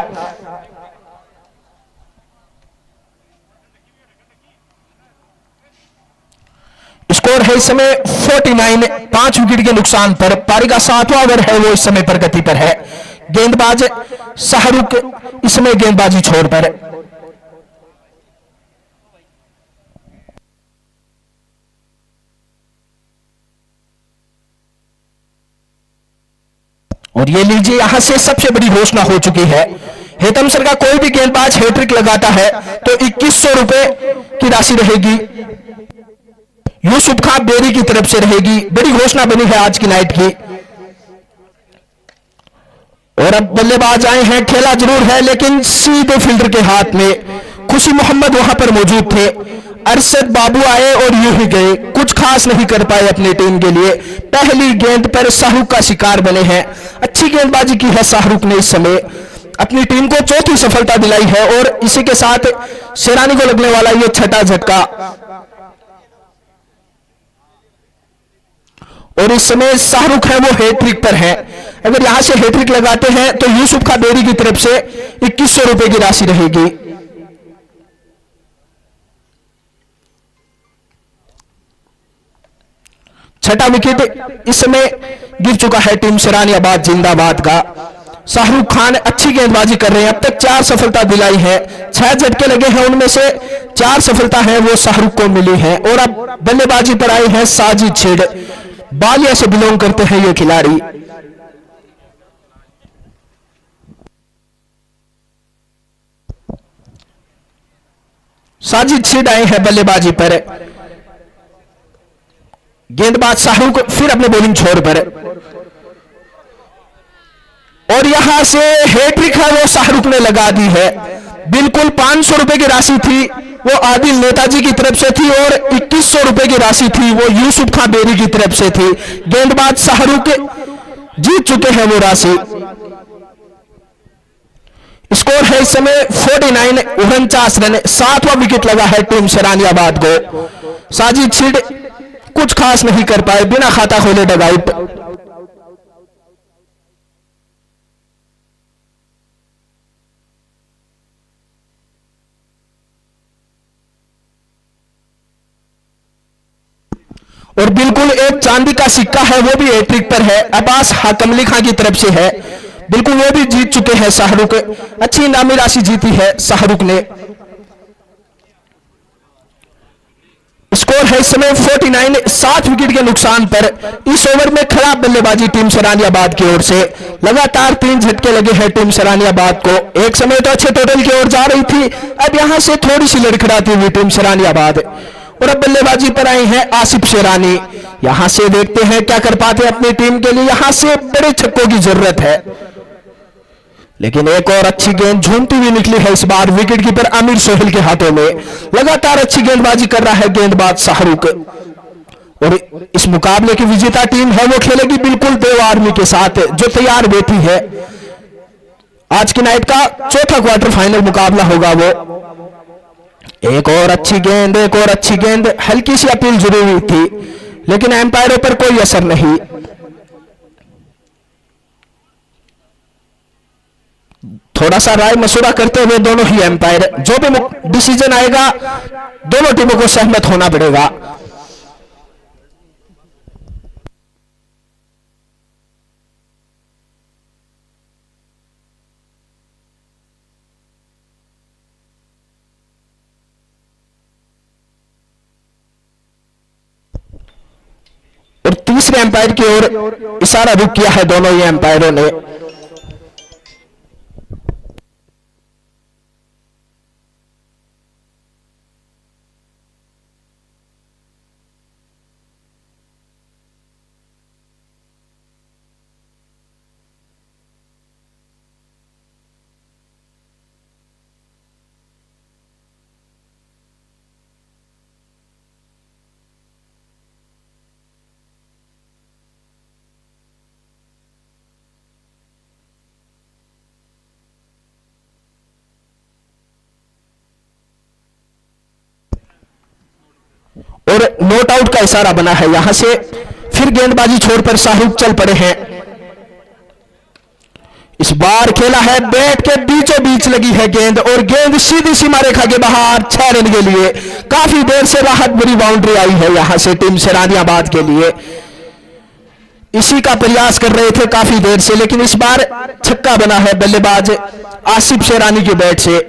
स्कोर है इस समय 49, 5 विकेट के नुकसान पर। पारी का 7वां ओवर है वो इस समय प्रगति पर है। गेंदबाज शाहरुख इस समय गेंदबाजी छोर पर। और ये लीजिए यहां से सबसे बड़ी घोषणा हो चुकी है। हेतम सर का कोई भी गेंदबाज हैट्रिक लगाता है तो 2100 रुपए की राशि रहेगी, यूसुफ खान बेरी की तरफ से रहेगी। बड़ी घोषणा बनी है आज की नाइट की। और अब बल्लेबाज आए हैं, खेला जरूर है लेकिन सीधे फील्डर के हाथ में। खुशी मोहम्मद वहां पर मौजूद थे, अरशद बाबू आए और यूं ही गए, कुछ खास नहीं कर पाए अपनी टीम के लिए। पहली गेंद पर शाहरुख का शिकार बने हैं। अच्छी गेंदबाजी की है शाहरुख ने, इस समय अपनी टीम को 4थी सफलता दिलाई है और इसी के साथ शेरानी को लगने वाला यह 6ठा झटका। और इस समय शाहरुख है वो हैट्रिक पर है। अगर यहां से हैट्रिक लगाते हैं तो यूसुफ खान बेरी की तरफ से 2100 रुपए की राशि रहेगी। छठा विकेट इस समय गिर चुका है टीम शेरानियाबाद जिंदाबाद का। शाहरुख खान अच्छी गेंदबाजी कर रहे हैं, अब तक 4 सफलता दिलाई है। 6 झटके लगे हैं, उनमें से 4 सफलता है वो शाहरुख को मिली है। और अब बल्लेबाजी पर आए हैं साजिद शेख, बालिया से बिलोंग करते हैं ये खिलाड़ी। साजिद शेख आए हैं बल्लेबाजी पर। गेंदबाज शाहरुख फिर अपने बॉलिंग छोर पर और यहां से हैट्रिक है वो शाहरुख ने लगा दी है। बिल्कुल 500 रुपए की राशि थी वो आदिल नेताजी की तरफ से थी और 2100 रुपए की राशि थी वो यूसुफ खान बेरी की तरफ से थी। गेंदबाज शाहरुख जीत चुके हैं वो राशि। स्कोर है इस समय 49, 49 रन, 7वां विकेट लगा है टीम शेरानियाबाद को। साजिद शेख कुछ खास नहीं कर पाए, बिना खाता खोले डगआउट। और बिल्कुल एक चांदी का सिक्का है वो भी हैट्रिक पर है, अब्बास हाकम अली खान की तरफ से है। बिल्कुल वो भी जीत चुके हैं शाहरुख। अच्छी इनामी राशि जीती है शाहरुख ने। स्कोर है इस समय 49, 7 विकेट के नुकसान पर। इस ओवर में खराब बल्लेबाजी टीम शेरानियाबाद की ओर से। लगातार 3 झटके लगे हैं टीम शेरानियाबाद को। एक समय तो अच्छे टोटल की ओर जा रही थी, अब यहां से थोड़ी सी लड़खड़ाती हुई टीम शेरानियाबाद। और अब बल्लेबाजी पर आए हैं आसिफ शेरानी। यहां से देखते हैं क्या कर पाते अपनी टीम के लिए। यहां से बड़े छक्कों की जरूरत है, लेकिन एक और अच्छी गेंद झूमती हुई निकली है इस बार विकेट कीपर आमिर सोहेल के हाथों में। लगातार अच्छी गेंदबाजी कर रहा है गेंदबाज शाहरुख। और इस मुकाबले की विजेता टीम है वो खेलेगी बिल्कुल देव आर्मी के साथ जो तैयार बैठी है। आज की नाइट का चौथा क्वार्टर फाइनल मुकाबला होगा वो। एक और अच्छी गेंद, एक और अच्छी गेंद। हल्की सी अपील जरूरी थी लेकिन एम्पायरों पर कोई असर नहीं। थोड़ा सा राय मशुरा करते हुए दोनों ही एम्पायर, जो भी डिसीजन आएगा दोनों टीमों को सहमत होना पड़ेगा। और तीसरे एम्पायर की ओर इशारा रुक किया है दोनों ही एम्पायरों ने। इशारा बना है। यहां से फिर गेंदबाजी छोड़कर शाहरुख चल पड़े हैं। इस बार खेला है, बैट के बीचों बीच लगी है गेंद और गेंद सीधी सीमा रेखा के बाहर 6 रन के लिए। काफी देर से राहत भरी बाउंड्री आई है यहां से टीम शेरानियाबाद के लिए। इसी का प्रयास कर रहे थे काफी देर से, लेकिन इस बार छक्का बना है बल्लेबाज आसिफ शेरानी के बैट से।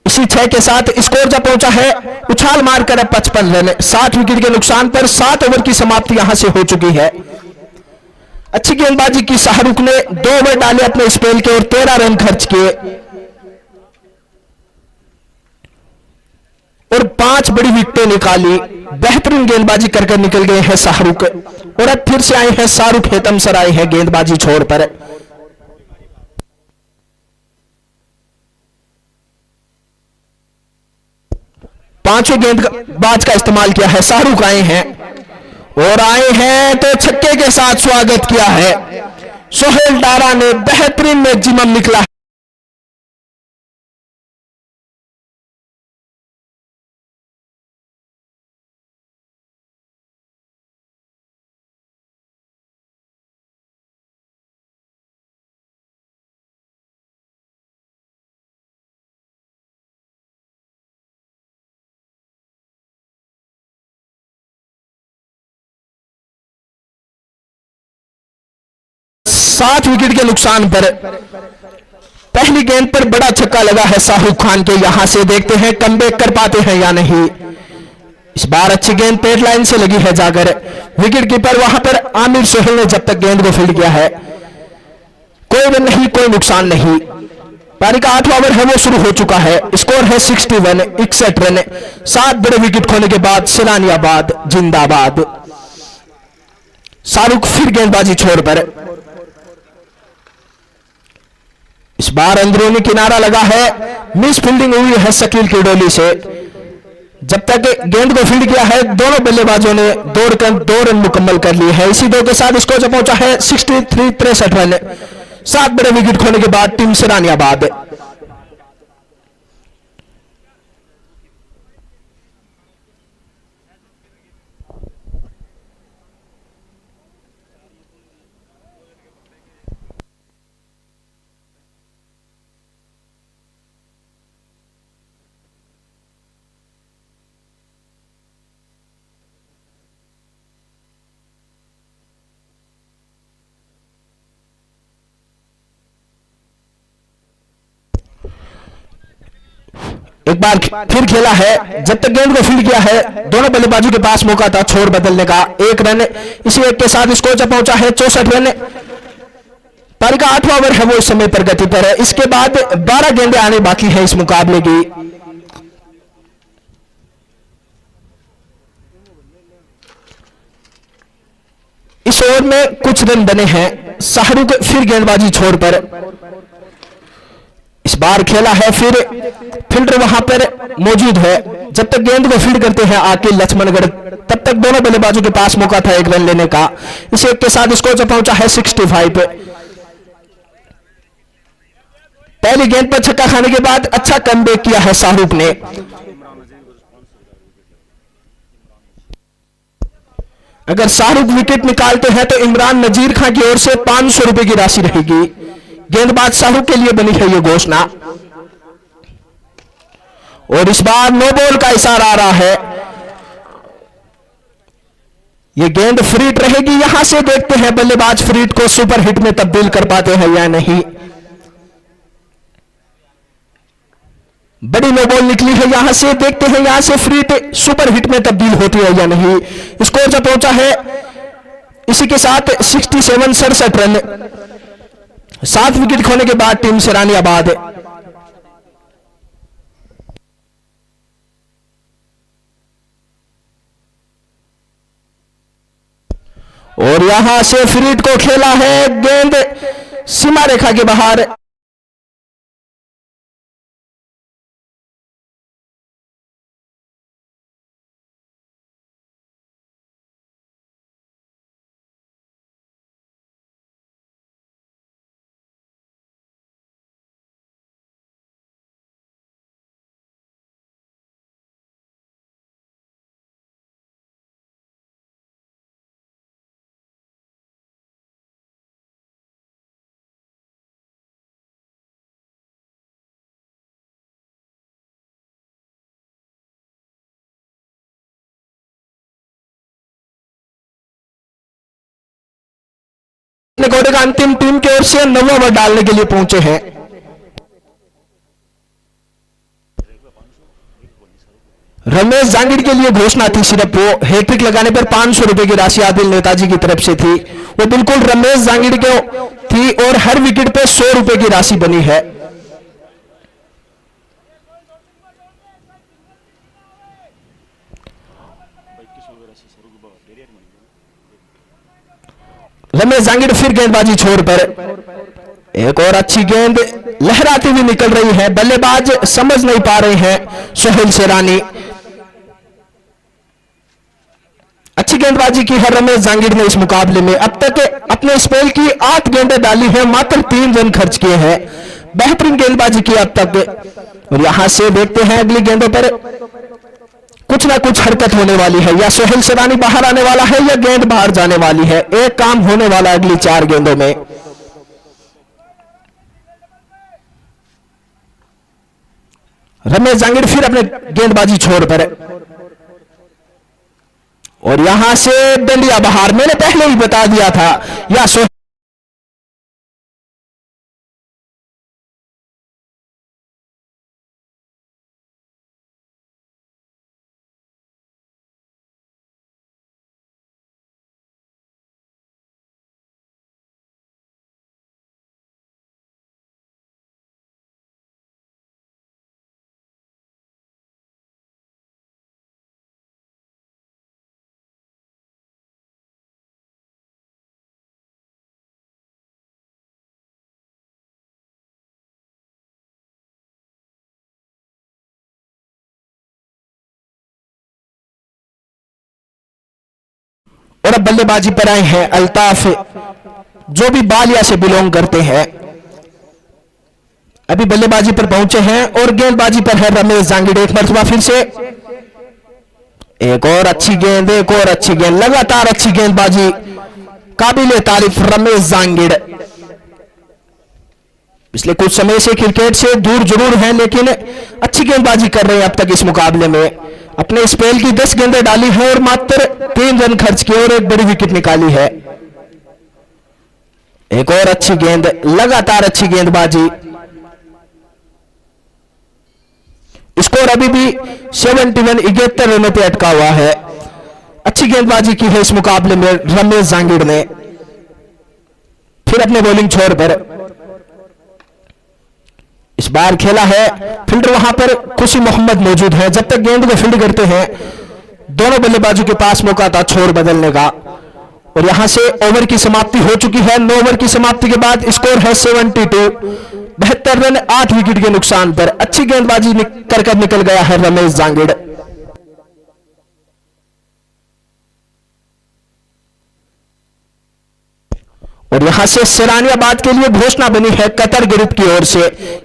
इसी 6 के साथ स्कोर जब पहुंचा है उछाल मारकर 55 रन 60 विकेट के नुकसान पर 7 ओवर की समाप्ति यहां से हो चुकी है। अच्छी गेंदबाजी की शाहरुख ने 2 ओवर डाले अपने स्पेल के और 13 रन खर्च किए और 5 बड़ी विकेटें निकाली। बेहतरीन गेंदबाजी कर निकल गए हैं शाहरुख और अब फिर से आए हैं शाहरुख हेतम सराय है गेंदबाजी छोड़ पर। पांचवें गेंदबाज का इस्तेमाल किया है, शाहरुख आए हैं और आए हैं तो छक्के के साथ स्वागत किया है। सोहेल डारा ने बेहतरीन मैक्सिमम निकला। सात विकेट के नुकसान पर पहली गेंद पर बड़ा छक्का लगा है शाहरुख खान के। यहां से देखते हैं कमबैक कर पाते हैं या नहीं। इस बार अच्छी गेंद पेट लाइन से लगी है जाकर। विकेट कीपर वहां पर आमिर सोहेल ने जब तक गेंद को फील्ड किया है कोई रन नहीं, कोई नुकसान नहीं। पारी का 8वां ओवर है वो शुरू हो चुका है। स्कोर है 61 61 रन। 7 बड़े विकेट खोने के बाद शेरानियाबाद जिंदाबाद। शाहरुख फिर गेंदबाजी छोड़ पर। इस बार अंदरूनी किनारा लगा है, मिस फील्डिंग हुई है शकील की डोली से। जब तक गेंद को फील्ड किया है दोनों बल्लेबाजों ने दौड़कर 2 रन मुकम्मल कर लिए हैं। इसी 2 के साथ स्कोर जब पहुंचा है 63 रन। 7 बड़े विकेट खोने के बाद टीम शेरानियाबाद। एक बार फिर खेला है, जब तक गेंद को फील्ड किया है दोनों बल्लेबाजों के पास मौका था छोड़ बदलने का। 1 रन। इसी 1 के साथ स्कोर जब पहुंचा है 64 रन। पारी का 8वां ओवर है वो इस समय प्रगति पर है। इसके बाद 12 गेंदें आने बाकी है इस मुकाबले की। इस ओवर में कुछ रन बने हैं। शाहरुख फिर गेंदबाजी छोड़ पर। इस बार खेला है, फिर फील्डर वहां पर मौजूद है। जब तक गेंद को फील्ड करते हैं आकिल लक्ष्मणगढ़ तब तक दोनों बल्लेबाजों के पास मौका था 1 रन लेने का। इस 1 के साथ स्कोर जब पहुंचा है 65। पहली गेंद पर छक्का खाने के बाद अच्छा कमबैक किया है शाहरुख ने। अगर शाहरुख विकेट निकालते हैं तो इमरान नजीर खान की ओर से 500 रुपए की राशि रहेगी। गेंदबाज शाहरुख के लिए बनी है यह घोषणा और इस बार नो बॉल का इशारा आ रहा है। यह गेंद फ्रीट रहेगी। यहां से देखते हैं बल्लेबाज फ्रीट को सुपर हिट में तब्दील कर पाते हैं या नहीं। बड़ी नो बॉल निकली है। यहां से देखते हैं यहां से फ्रीट सुपर हिट में तब्दील होती है या नहीं। स्कोर जब पहुंचा है इसी के साथ 67 रन। 7 विकेट खोने के बाद टीम शेरानियाबाद। और यहां से फ्रीट को खेला है, गेंद सीमा रेखा के बाहर। अपने कोटे का अंतिम टीम की ओर से 9वां ओवर डालने के लिए पहुंचे हैं। रमेश जांगिड़ के लिए घोषणा थी, सिर्फ वो हैट्रिक लगाने पर 500 रुपए की राशि आदिल नेताजी की तरफ से थी, वो बिल्कुल रमेश जांगिड़ को थी और हर विकेट पे 100 रुपए की राशि बनी है। रमेश जांगिड़ फिर गेंदबाजी छोर पर, एक और अच्छी गेंद लहराती हुई निकल रही है, बल्लेबाज समझ नहीं पा रहे हैं सोहेल शेरानी। अच्छी गेंदबाजी की है रमेश जांगिड़ ने इस मुकाबले में, अब तक अपने स्पेल की 8 गेंदें डाली हैं, मात्र 3 रन खर्च किए हैं, बेहतरीन गेंदबाजी की अब तक। और यहां से देखते हैं अगली गेंदों पर कुछ ना कुछ हरकत होने वाली है, या सोहेल शेरानी बाहर आने वाला है या गेंद बाहर जाने वाली है, एक काम होने वाला अगली 4 गेंदों में। रमेश जांगिड़ फिर अपने गेंदबाजी छोर पर, और यहां से डंडिया बाहर, मैंने पहले ही बता दिया था, या और अब बल्लेबाजी पर आए हैं अल्ताफ, जो भी बालिया से बिलोंग करते हैं, अभी बल्लेबाजी पर पहुंचे हैं और गेंदबाजी पर है रमेश जांगिड़। एक मरतबा फिर से एक और अच्छी गेंद, एक और अच्छी गेंद, लगातार अच्छी गेंदबाजी, काबिले तारीफ रमेश जांगिड़। पिछले कुछ समय से क्रिकेट से दूर जरूर हैं, लेकिन अच्छी गेंदबाजी कर रहे हैं अब तक इस मुकाबले में। अपने स्पेल की 10 गेंदें डाली हैं और मात्र 3 रन खर्च किए और एक बड़ी विकेट निकाली है। एक और अच्छी गेंद, लगातार अच्छी गेंदबाजी, स्कोर अभी भी 71 रनों पे अटका हुआ है। अच्छी गेंदबाजी की है इस मुकाबले में रमेश जांगिड़ ने। फिर अपने बॉलिंग छोर पर इस बार खेला है, फील्डर वहां पर खुशी मोहम्मद मौजूद है। जब तक गेंद को फील्ड करते हैं, दोनों बल्लेबाजों के पास मौका था छोर बदलने का, और यहां से ओवर की समाप्ति हो चुकी है। 9 ओवर की समाप्ति के बाद स्कोर है 72, 72 रन 8 विकेट के नुकसान पर। अच्छी गेंदबाजी कर निकल गया है रमेश जांगिड़। और यहां से सिरानियाबाद के लिए घोषणा बनी है कतर ग्रुप की ओर से।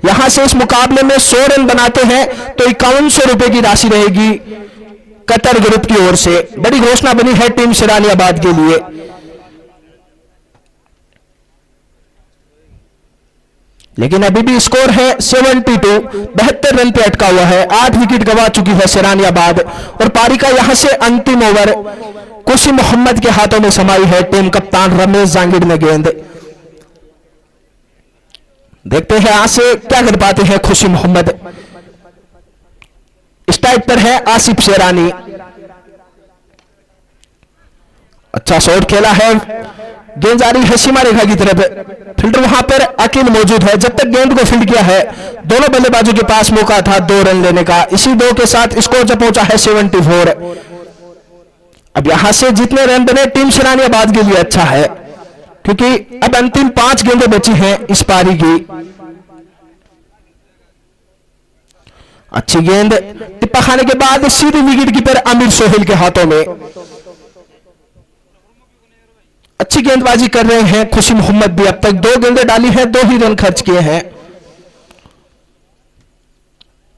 यहां से इस मुकाबले में 100 रन बनाते हैं तो 5100 रुपए की राशि रहेगी कतर ग्रुप की ओर से। बड़ी घोषणा बनी है टीम सिरानियाबाद के लिए। लेकिन अभी भी स्कोर है 72, 72 रन पे अटका हुआ है। 8 विकेट गंवा चुकी है सिरानियाबाद, और पारी का यहां से अंतिम ओवर खुशी मोहम्मद के हाथों में समाई है। टीम कप्तान रमेश जांगिड़ ने गेंद, देखते हैं आज से क्या कर पाते हैं खुशी मोहम्मद। स्ट्राइक पर है आसिफ शेरानी, अच्छा शॉट खेला है, गेंद जा रही है सीमा रेखा की तरफ। फील्डर वहां पर अकील मौजूद है। जब तक गेंद को फील्ड किया है, दोनों बल्लेबाजों के पास मौका था 2 रन लेने का। इसी 2 के साथ स्कोर जब पहुंचा है 74। अब यहां से जितने रन बने टीम सिरानियाबाद के लिए अच्छा है, क्योंकि अब अंतिम 5 गेंदें बची हैं इस पारी की। अच्छी गेंद टिप्पा खाने के बाद सीधी विकेट कीपर आमिर सोहेल के हाथों में। अच्छी गेंदबाजी कर रहे हैं खुशी मोहम्मद भी। अब तक 2 गेंदें डाली हैं, 2 ही रन खर्च किए हैं।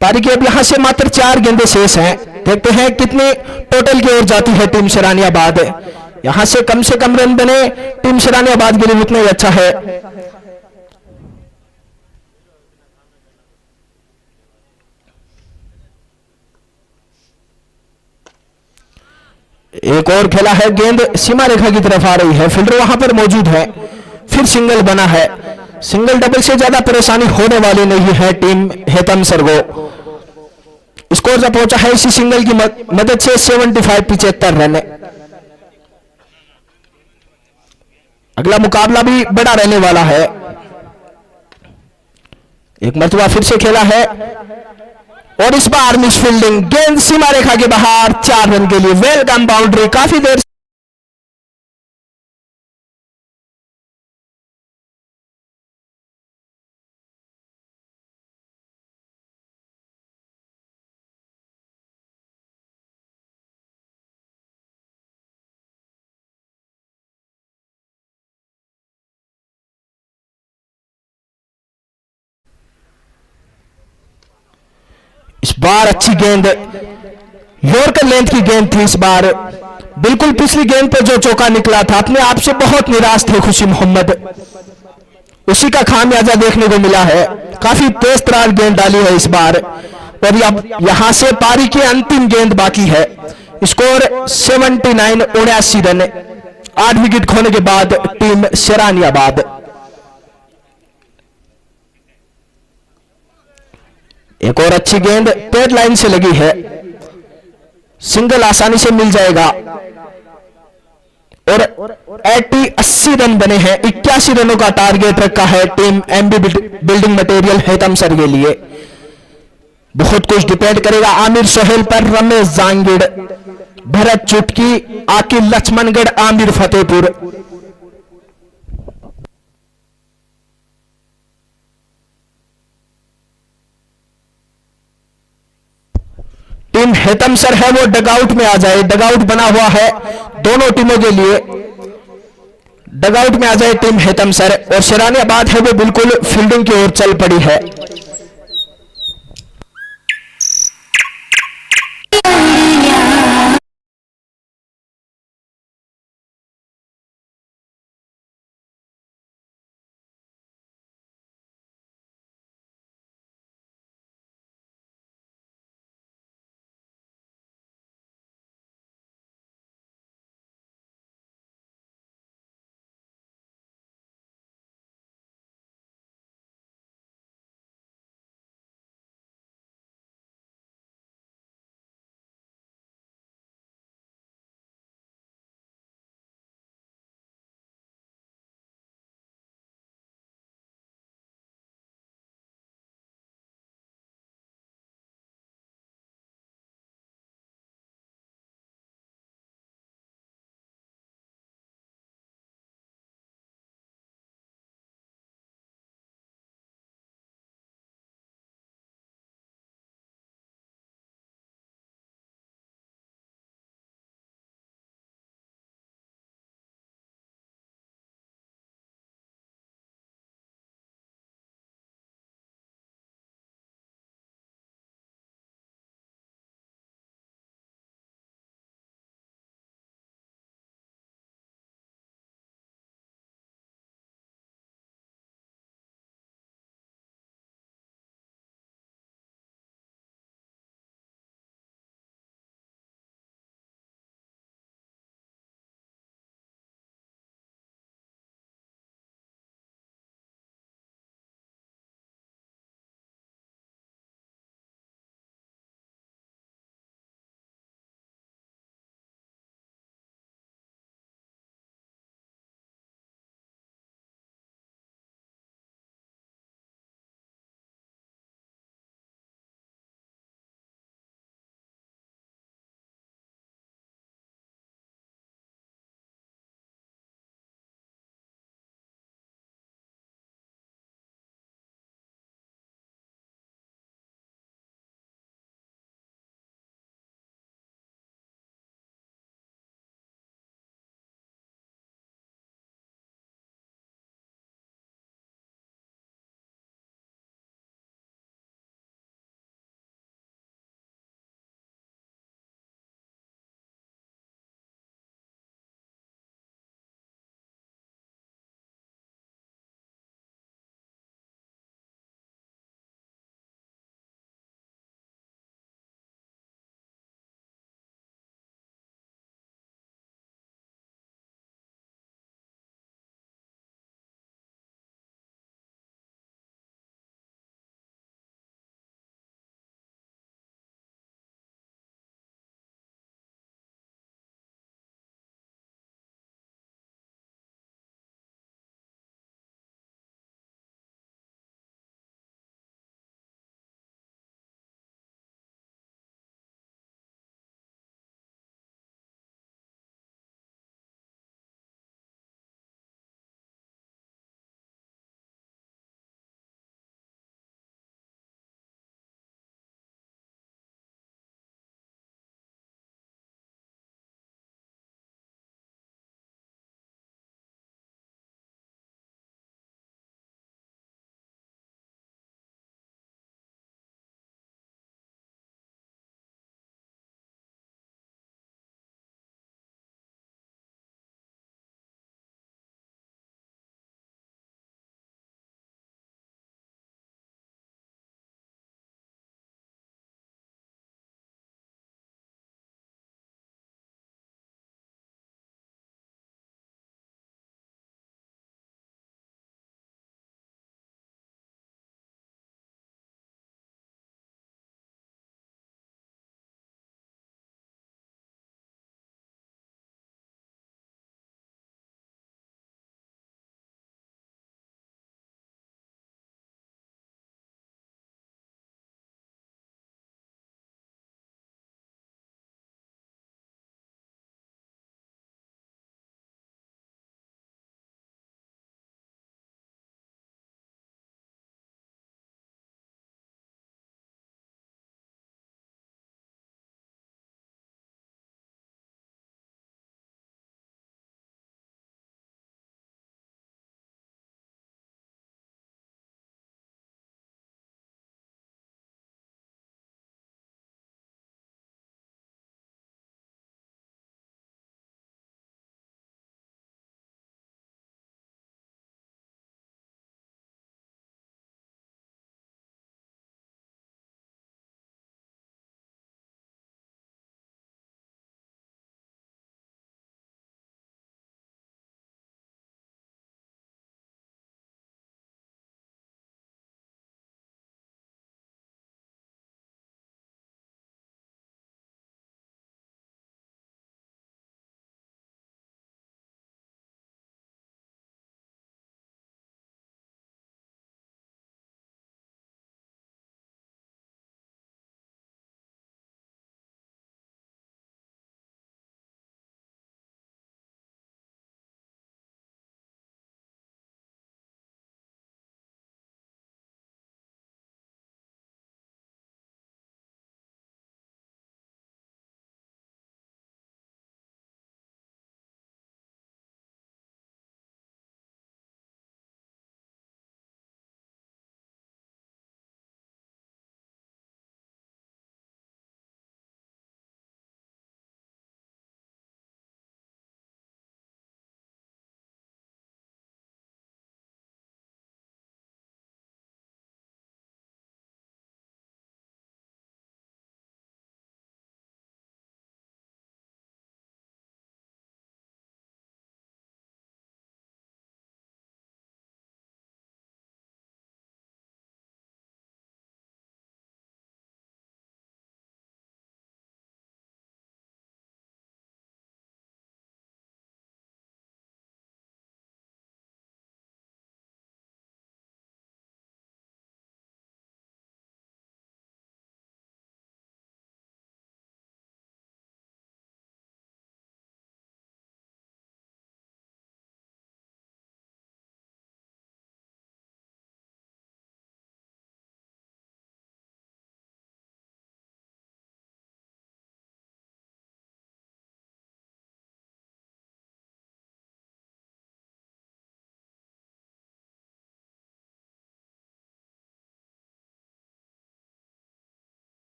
पारी के अब यहां से मात्र 4 गेंदें शेष हैं। देखते हैं कितनी टोटल की ओर जाती है टीम सिरानियाबाद। यहां से कम रन बने टीम सिरानियाबाद के लिए उतना ही अच्छा है। एक और खेला है, गेंद सीमा रेखा की तरफ आ रही है। फील्डर वहां पर मौजूद है, फिर सिंगल बना है। सिंगल डबल से ज्यादा परेशानी होने वाली नहीं है टीम हेतम सर को। स्कोर जब पहुंचा है इसी सिंगल की मदद से 75 रन। अगला मुकाबला भी बड़ा रहने वाला है। एक मरतबा फिर से खेला है और इस बार मिस फील्डिंग, गेंद सीमा रेखा के बाहर, 4 रन के लिए वेलकम बाउंड्री। काफी देर इस बार अच्छी गेंद, यॉर्कर लेंथ की गेंद थी इस बार। बिल्कुल पिछली गेंद पे जो चौका निकला था, अपने आप से बहुत निराश थे खुशी मोहम्मद, उसी का खामियाजा देखने को मिला है। काफी तेज तरार गेंद डाली है इस बार और अब यहां से पारी की अंतिम गेंद बाकी है। Score 79 run. 8 विकेट खोने के बाद टीम शेरानियाबाद। एक और अच्छी गेंद पेड लाइन से लगी है, सिंगल आसानी से मिल जाएगा और 80 रन बने हैं। 81 रनों का टारगेट रखा है team MB building material Hetamsar के लिए। बहुत कुछ डिपेंड करेगा आमिर सोहेल पर, रमेश जांगिड़, भरत चुटकी, आकिल लक्ष्मणगढ़, आमिर फतेहपुर। टीम हेतम सर है वो डगआउट में आ जाए। डगआउट बना हुआ है दोनों टीमों के लिए। डगआउट में आ जाए टीम हेतम सर और शेरानियाबाद है वो बिल्कुल फील्डिंग की ओर चल पड़ी है।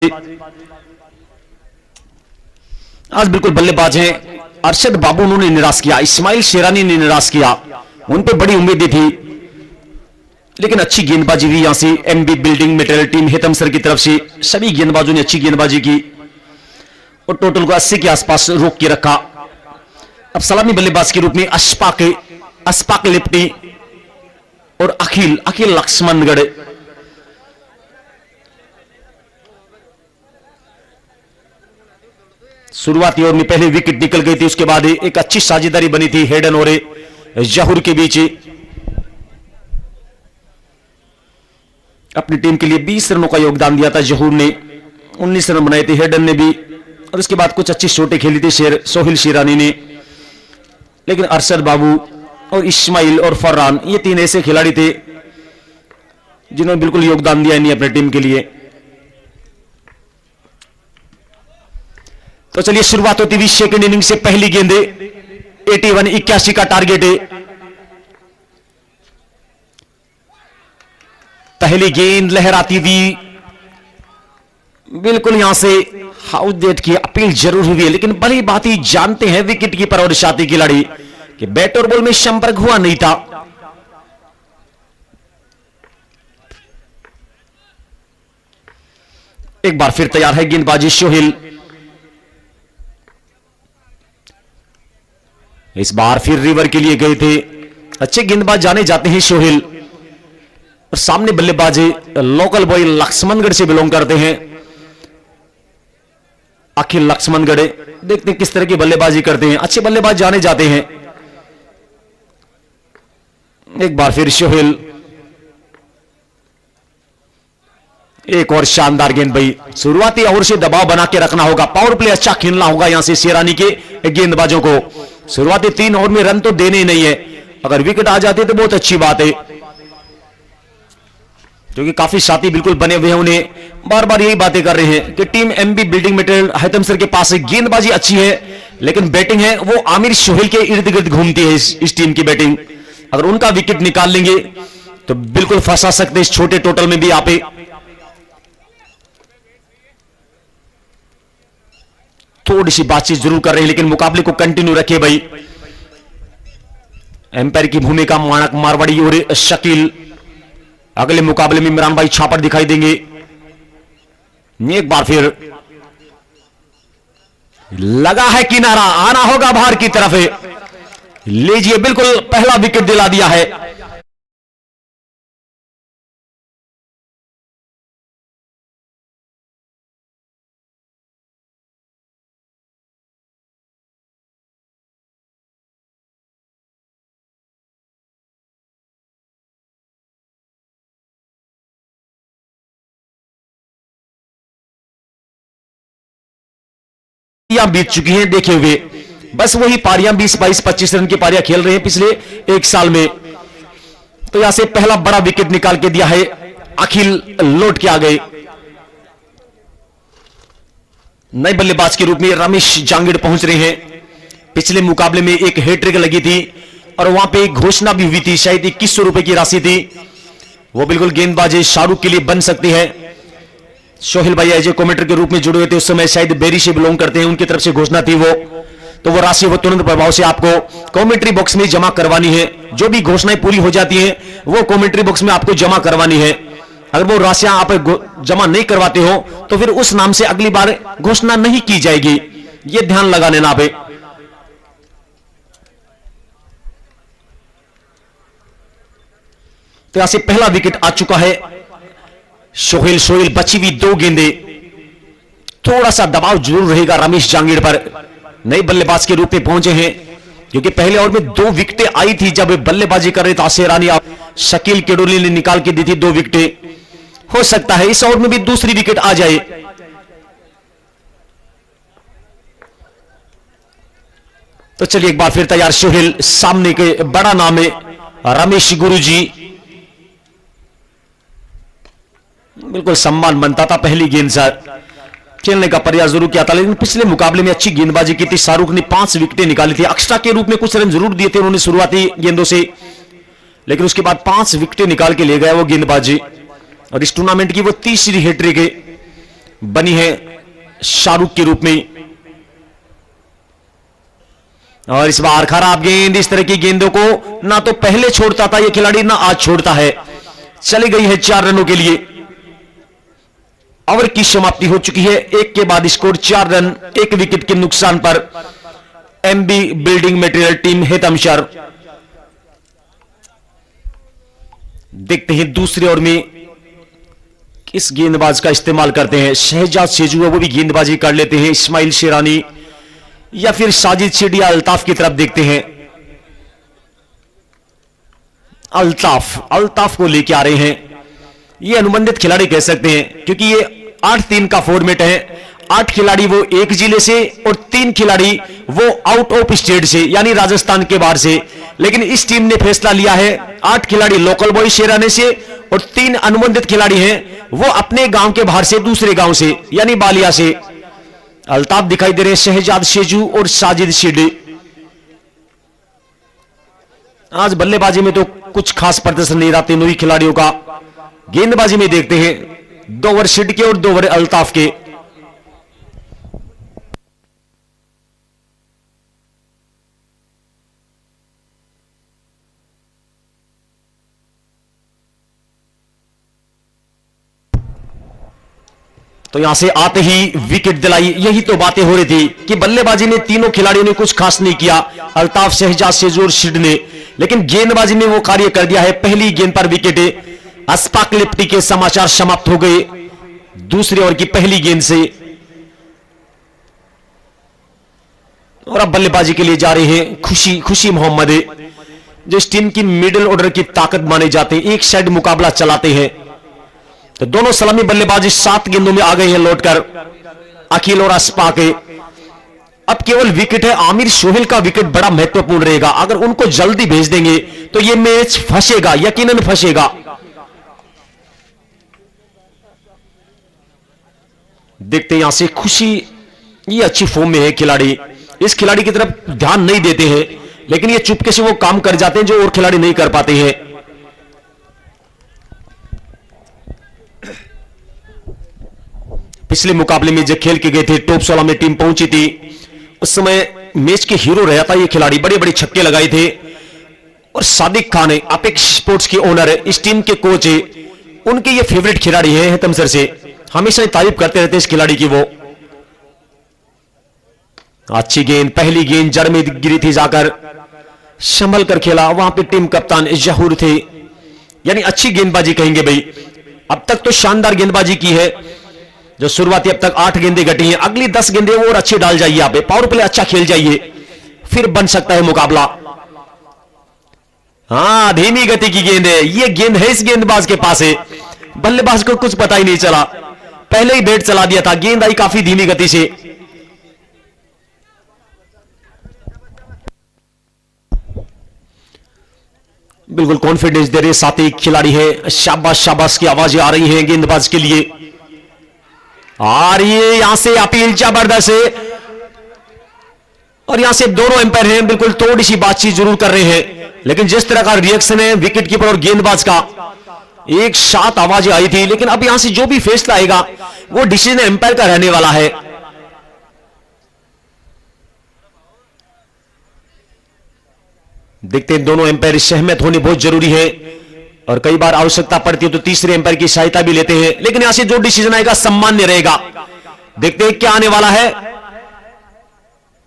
आज बिल्कुल बल्लेबाज हैं अरशद बाबू, उन्होंने निराश किया, इस्माइल शेरानी ने निराश किया, उन पे बड़ी उम्मीदें थी, लेकिन अच्छी गेंदबाजी हुई यहां से एमबी बिल्डिंग मटेरियल टीम हेतमसर की तरफ से। सभी गेंदबाजों ने अच्छी गेंदबाजी की और टोटल को 80 के आसपास रोक के रखा। अब सलामी बल्लेबाज के रूप में अशफाक लिप्टी और अखिल लक्ष्मणगढ़। शुरुआती ओवर में पहले विकेट निकल गई थी, उसके बाद एक अच्छी साझेदारी बनी थी हेडन और जहूर के बीच। अपनी टीम के लिए 20 रनों का योगदान दिया था जहूर ने, 19 रन बनाए थे हेडन ने भी, और उसके बाद कुछ अच्छी शॉटें खेली थी सोहिल शेरानी ने। लेकिन अरशद बाबू और इस्माइल और फरहान, ये तीन ऐसे खिलाड़ी थे जिन्होंने बिल्कुल योगदान दिया नहीं अपनी टीम के लिए। तो चलिए शुरुआत होती हुई सेकंड इनिंग से। पहली गेंदे 81 का टारगेट है। पहली गेंद लहराती हुई, बिल्कुल यहां से हाउस डेट की अपील जरूर हुई है, लेकिन बड़ी बात ही जानते हैं विकेट कीपर और साथी खिलाड़ी कि बैट और बॉल में संपर्क हुआ नहीं था। एक बार फिर तैयार है गेंदबाजी सोहेल। इस बार फिर रिवर के लिए गए थे, अच्छे गेंदबाज जाने जाते हैं सोहेल। और सामने बल्लेबाज लोकल बॉय लक्ष्मणगढ़ से बिलोंग करते हैं अखिल लक्ष्मणगढ़। देखते हैं किस तरह की बल्लेबाजी करते हैं, अच्छे बल्लेबाज जाने जाते हैं। एक बार फिर सोहेल, एक और शानदार गेंद भाई। शुरुआती ओवर से दबाव बना के रखना होगा, पावर प्ले अच्छा खेलना होगा यहां से शेरानी के गेंदबाजों को। शुरुआती 3 ओवर में रन तो देने ही नहीं है, अगर विकेट आ जाते तो बहुत अच्छी बात है, क्योंकि काफी साथी बिल्कुल बने हुए हैं, उन्हें बार बार यही बातें कर रहे हैं कि टीम एमबी बिल्डिंग मटेरियल हैतमसर के पास गेंदबाजी अच्छी है, लेकिन बैटिंग है वो आमिर सोहेल के इर्द गिर्द घूमती है। इस टीम की बैटिंग, अगर उनका विकेट निकाल लेंगे तो बिल्कुल फंसा सकते इस छोटे टोटल में भी आप। थोड़ी सी बातचीत जरूर कर रहे हैं, लेकिन मुकाबले को कंटिन्यू रखे भाई। एम्पायर की भूमिका मानक मारवाड़ी और शकील। अगले मुकाबले में इमरान भाई छापर दिखाई देंगे। एक बार फिर लगा है किनारा, आना होगा बाहर की तरफ। लीजिए, बिल्कुल पहला विकेट दिला दिया है। बीत चुकी हैं देखे हुए, बस वही पारियां 20, 22, 25 रन की पारियां खेल रहे हैं पिछले एक साल में। तो यहां से पहला बड़ा विकेट निकाल के दिया है, अखिल लौट के आ गए। नए बल्लेबाज के रूप में रमेश जांगिड़ पहुंच रहे हैं। पिछले मुकाबले में एक हैट्रिक लगी थी और वहां पे एक घोषणा भी हुई थी, शायद 2100 रुपए की राशि थी, वो बिल्कुल गेंदबाजी शाहरुख के लिए बन सकती है। सोहेल भाई एज ए कमेंटर के रूप में जुड़े हुए थे, उस समय शायद बेरी से बिलोंग करते हैं, उनकी तरफ से घोषणा थी वो। तो वो राशि वो तुरंत प्रभाव से आपको कमेंट्री बॉक्स में जमा करवानी है। जो भी घोषणाएं पूरी हो जाती हैं वो कमेंट्री बॉक्स में आपको जमा करवानी है। अगर वो राशियां आप जमा नहीं करवाते हो तो फिर उस नाम से अगली बार घोषणा नहीं की जाएगी, ये ध्यान लगा लेना पे। तो यहां से पहला विकेट आ चुका है। सोहेल बची हुई 2 गेंदे, थोड़ा सा दबाव जरूर रहेगा रमेश जांगिड़ पर। नए बल्लेबाज के रूप में पहुंचे हैं, क्योंकि पहले ओवर में 2 विकेटें आई थी जब बल्लेबाजी कर रहे थे शेरानी। शकील केडोली ने निकाल के दी थी 2 विकेटें। हो सकता है इस ओवर में भी दूसरी विकेट आ जाए। तो चलिए एक बार फिर तैयार सोहेल, सामने के बड़ा नाम है रमेश गुरुजी। बिल्कुल सम्मान बनता था पहली गेंद से खेलने का प्रयास जरूर किया था, लेकिन पिछले मुकाबले में अच्छी गेंदबाजी की थी। शाहरुख ने 5 विकेटें निकाली थी, एक्स्ट्रा के रूप में कुछ रन जरूर दिए थे उन्होंने शुरुआती गेंदों से, लेकिन उसके बाद 5 विकेटें निकाल के ले गया वो गेंदबाजी। और इस टूर्नामेंट की वो तीसरी हैट्रिक है। बनी है शाहरुख के रूप में। और इस बार खराब गेंद, इस तरह की गेंदों को ना तो पहले छोड़ता था यह खिलाड़ी, ना आज छोड़ता है। चली गई है 4 रनों के लिए। ओवर की समाप्ति हो चुकी है। एक के बाद स्कोर 4 रन 1 विकेट के नुकसान पर एमबी बिल्डिंग मटेरियल टीम हेतमशर। देखते हैं दूसरे ओवर में किस गेंदबाज का इस्तेमाल करते हैं। शहजाद सेजू है, वो भी गेंदबाजी कर लेते हैं। इस्माइल शेरानी या फिर साजिद शेडी, अल्ताफ की तरफ देखते हैं। अल्ताफ को लेके आ रहे हैं। ये अनुबंधित खिलाड़ी कह सकते हैं क्योंकि ये 8-3 का फॉर्मेट है। 8 खिलाड़ी वो एक जिले से और 3 खिलाड़ी वो आउट ऑफ स्टेट से, यानी राजस्थान के बाहर से। लेकिन इस टीम ने फैसला लिया है 8 खिलाड़ी लोकल बॉय शेराने से और 3 अनुबंधित खिलाड़ी हैं वो अपने गांव के बाहर से, दूसरे गांव से, यानी बालिया से। अल्ताफ दिखाई दे रहे हैं, शहजाद शेजू और साजिद शेडी। आज बल्लेबाजी में तो कुछ खास प्रदर्शन नहीं रहा तीनों ही खिलाड़ियों का। गेंदबाजी में देखते हैं 2 ओवर शेडी के और 2 ओवर अल्ताफ के। तो यहां से आते ही विकेट दिलाई। यही तो बातें हो रही थी कि बल्लेबाजी में तीनों खिलाड़ियों ने कुछ खास नहीं किया, अल्ताफ, शहजाद शेजू और शेडी ने, लेकिन गेंदबाजी में वो कार्य कर दिया है। पहली गेंद पर विकेट। अस्पाक लिप्टी के समाचार समाप्त हो गए दूसरे ओवर की पहली गेंद से। और अब बल्लेबाजी के लिए जा रहे हैं खुशी मोहम्मद, जो इस टीम की मिडिल ऑर्डर की ताकत माने जाते हैं। एक साइड मुकाबला चलाते हैं। तो दोनों सलामी बल्लेबाजी 7 गेंदों में आ गए हैं लौटकर, अखिल और अस्पाक। अब केवल विकेट है। आमिर सोहेल का विकेट बड़ा महत्वपूर्ण रहेगा। अगर उनको जल्दी भेज देंगे तो यह मैच फंसेगा, यकीनन फंसेगा। देखते हैं यहां से खुशी, ये अच्छी फॉर्म में है खिलाड़ी। इस खिलाड़ी की तरफ ध्यान नहीं देते हैं, लेकिन ये चुपके से वो काम कर जाते हैं जो और खिलाड़ी नहीं कर पाते हैं। पिछले मुकाबले में जब खेल के गए थे, टॉप 16 में टीम पहुंची थी, उस समय मैच के हीरो रहा था ये खिलाड़ी। बड़े बड़े छक्के लगाए थे। और सादिक खान है, अपेक्स स्पोर्ट्स के ओनर है, इस टीम के कोच है, उनके ये फेवरेट खिलाड़ी है हेतमसर से। हमेशा तारीफ करते रहते हैं इस खिलाड़ी की वो। अच्छी गेंद, पहली गेंद जड़ में गिरी थी, जाकर संभल कर खेला। वहां पे टीम कप्तान जहूर थे, यानी अच्छी गेंदबाजी कहेंगे भाई। अब तक तो शानदार गेंदबाजी की है। जो शुरुआती अब तक 8 गेंदें घटी हैं, अगली 10 गेंदें और अच्छी डाल जाइए, आप पावर प्ले अच्छा खेल जाइए, फिर बन सकता है मुकाबला। हां, धीमी गति की गेंद है। ये गेंद है इस गेंदबाज के पास है। बल्लेबाज को कुछ पता ही नहीं चला, पहले ही बैट चला दिया था। गेंद आई काफी धीमी गति से। बिल्कुल कॉन्फिडेंस दे रहे साथी खिलाड़ी है। शाबाश शाबाश की आवाजें आ रही हैं गेंदबाज के लिए। और ये यहां से अपील जबरदस्त है। और यहां से दोनों एम्पायर हैं, बिल्कुल थोड़ी सी बातचीत जरूर कर रहे हैं, लेकिन जिस तरह का रिएक्शन है विकेट कीपर और गेंदबाज का, एक साथ आवाजें आई थी। लेकिन अब यहां से जो भी फैसला आएगा वो डिसीजन एम्पायर का रहने वाला है। देखते हैं, दोनों एम्पायर सहमत होने बहुत जरूरी है। और कई बार आवश्यकता पड़ती है तो तीसरे एम्पायर की सहायता भी लेते हैं। लेकिन यहां से जो डिसीजन आएगा सम्मान्य रहेगा। देखते हैं क्या आने वाला है।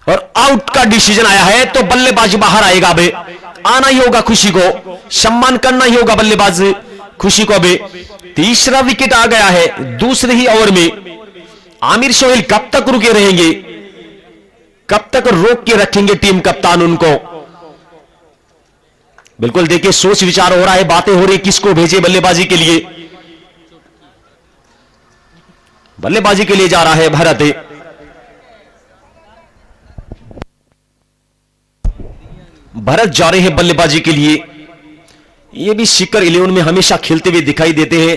और आउट का डिसीजन आया है तो बल्लेबाज बाहर आएगा। अबे आना ही होगा, खुशी को सम्मान करना ही होगा बल्लेबाज खुशी को। अबे तीसरा विकेट आ गया है दूसरे ही ओवर में। आमिर सोहेल कब तक रुके रहेंगे, कब तक रोक के रखेंगे टीम कप्तान उनको। बिल्कुल देखिए, सोच विचार हो रहा है, बातें हो रही, किसको भेजे बल्लेबाजी के लिए। बल्लेबाजी के लिए जा रहा है भारत। भारत जा रहे हैं बल्लेबाजी के लिए। ये भी शिखर 11 में हमेशा खेलते हुए दिखाई देते हैं।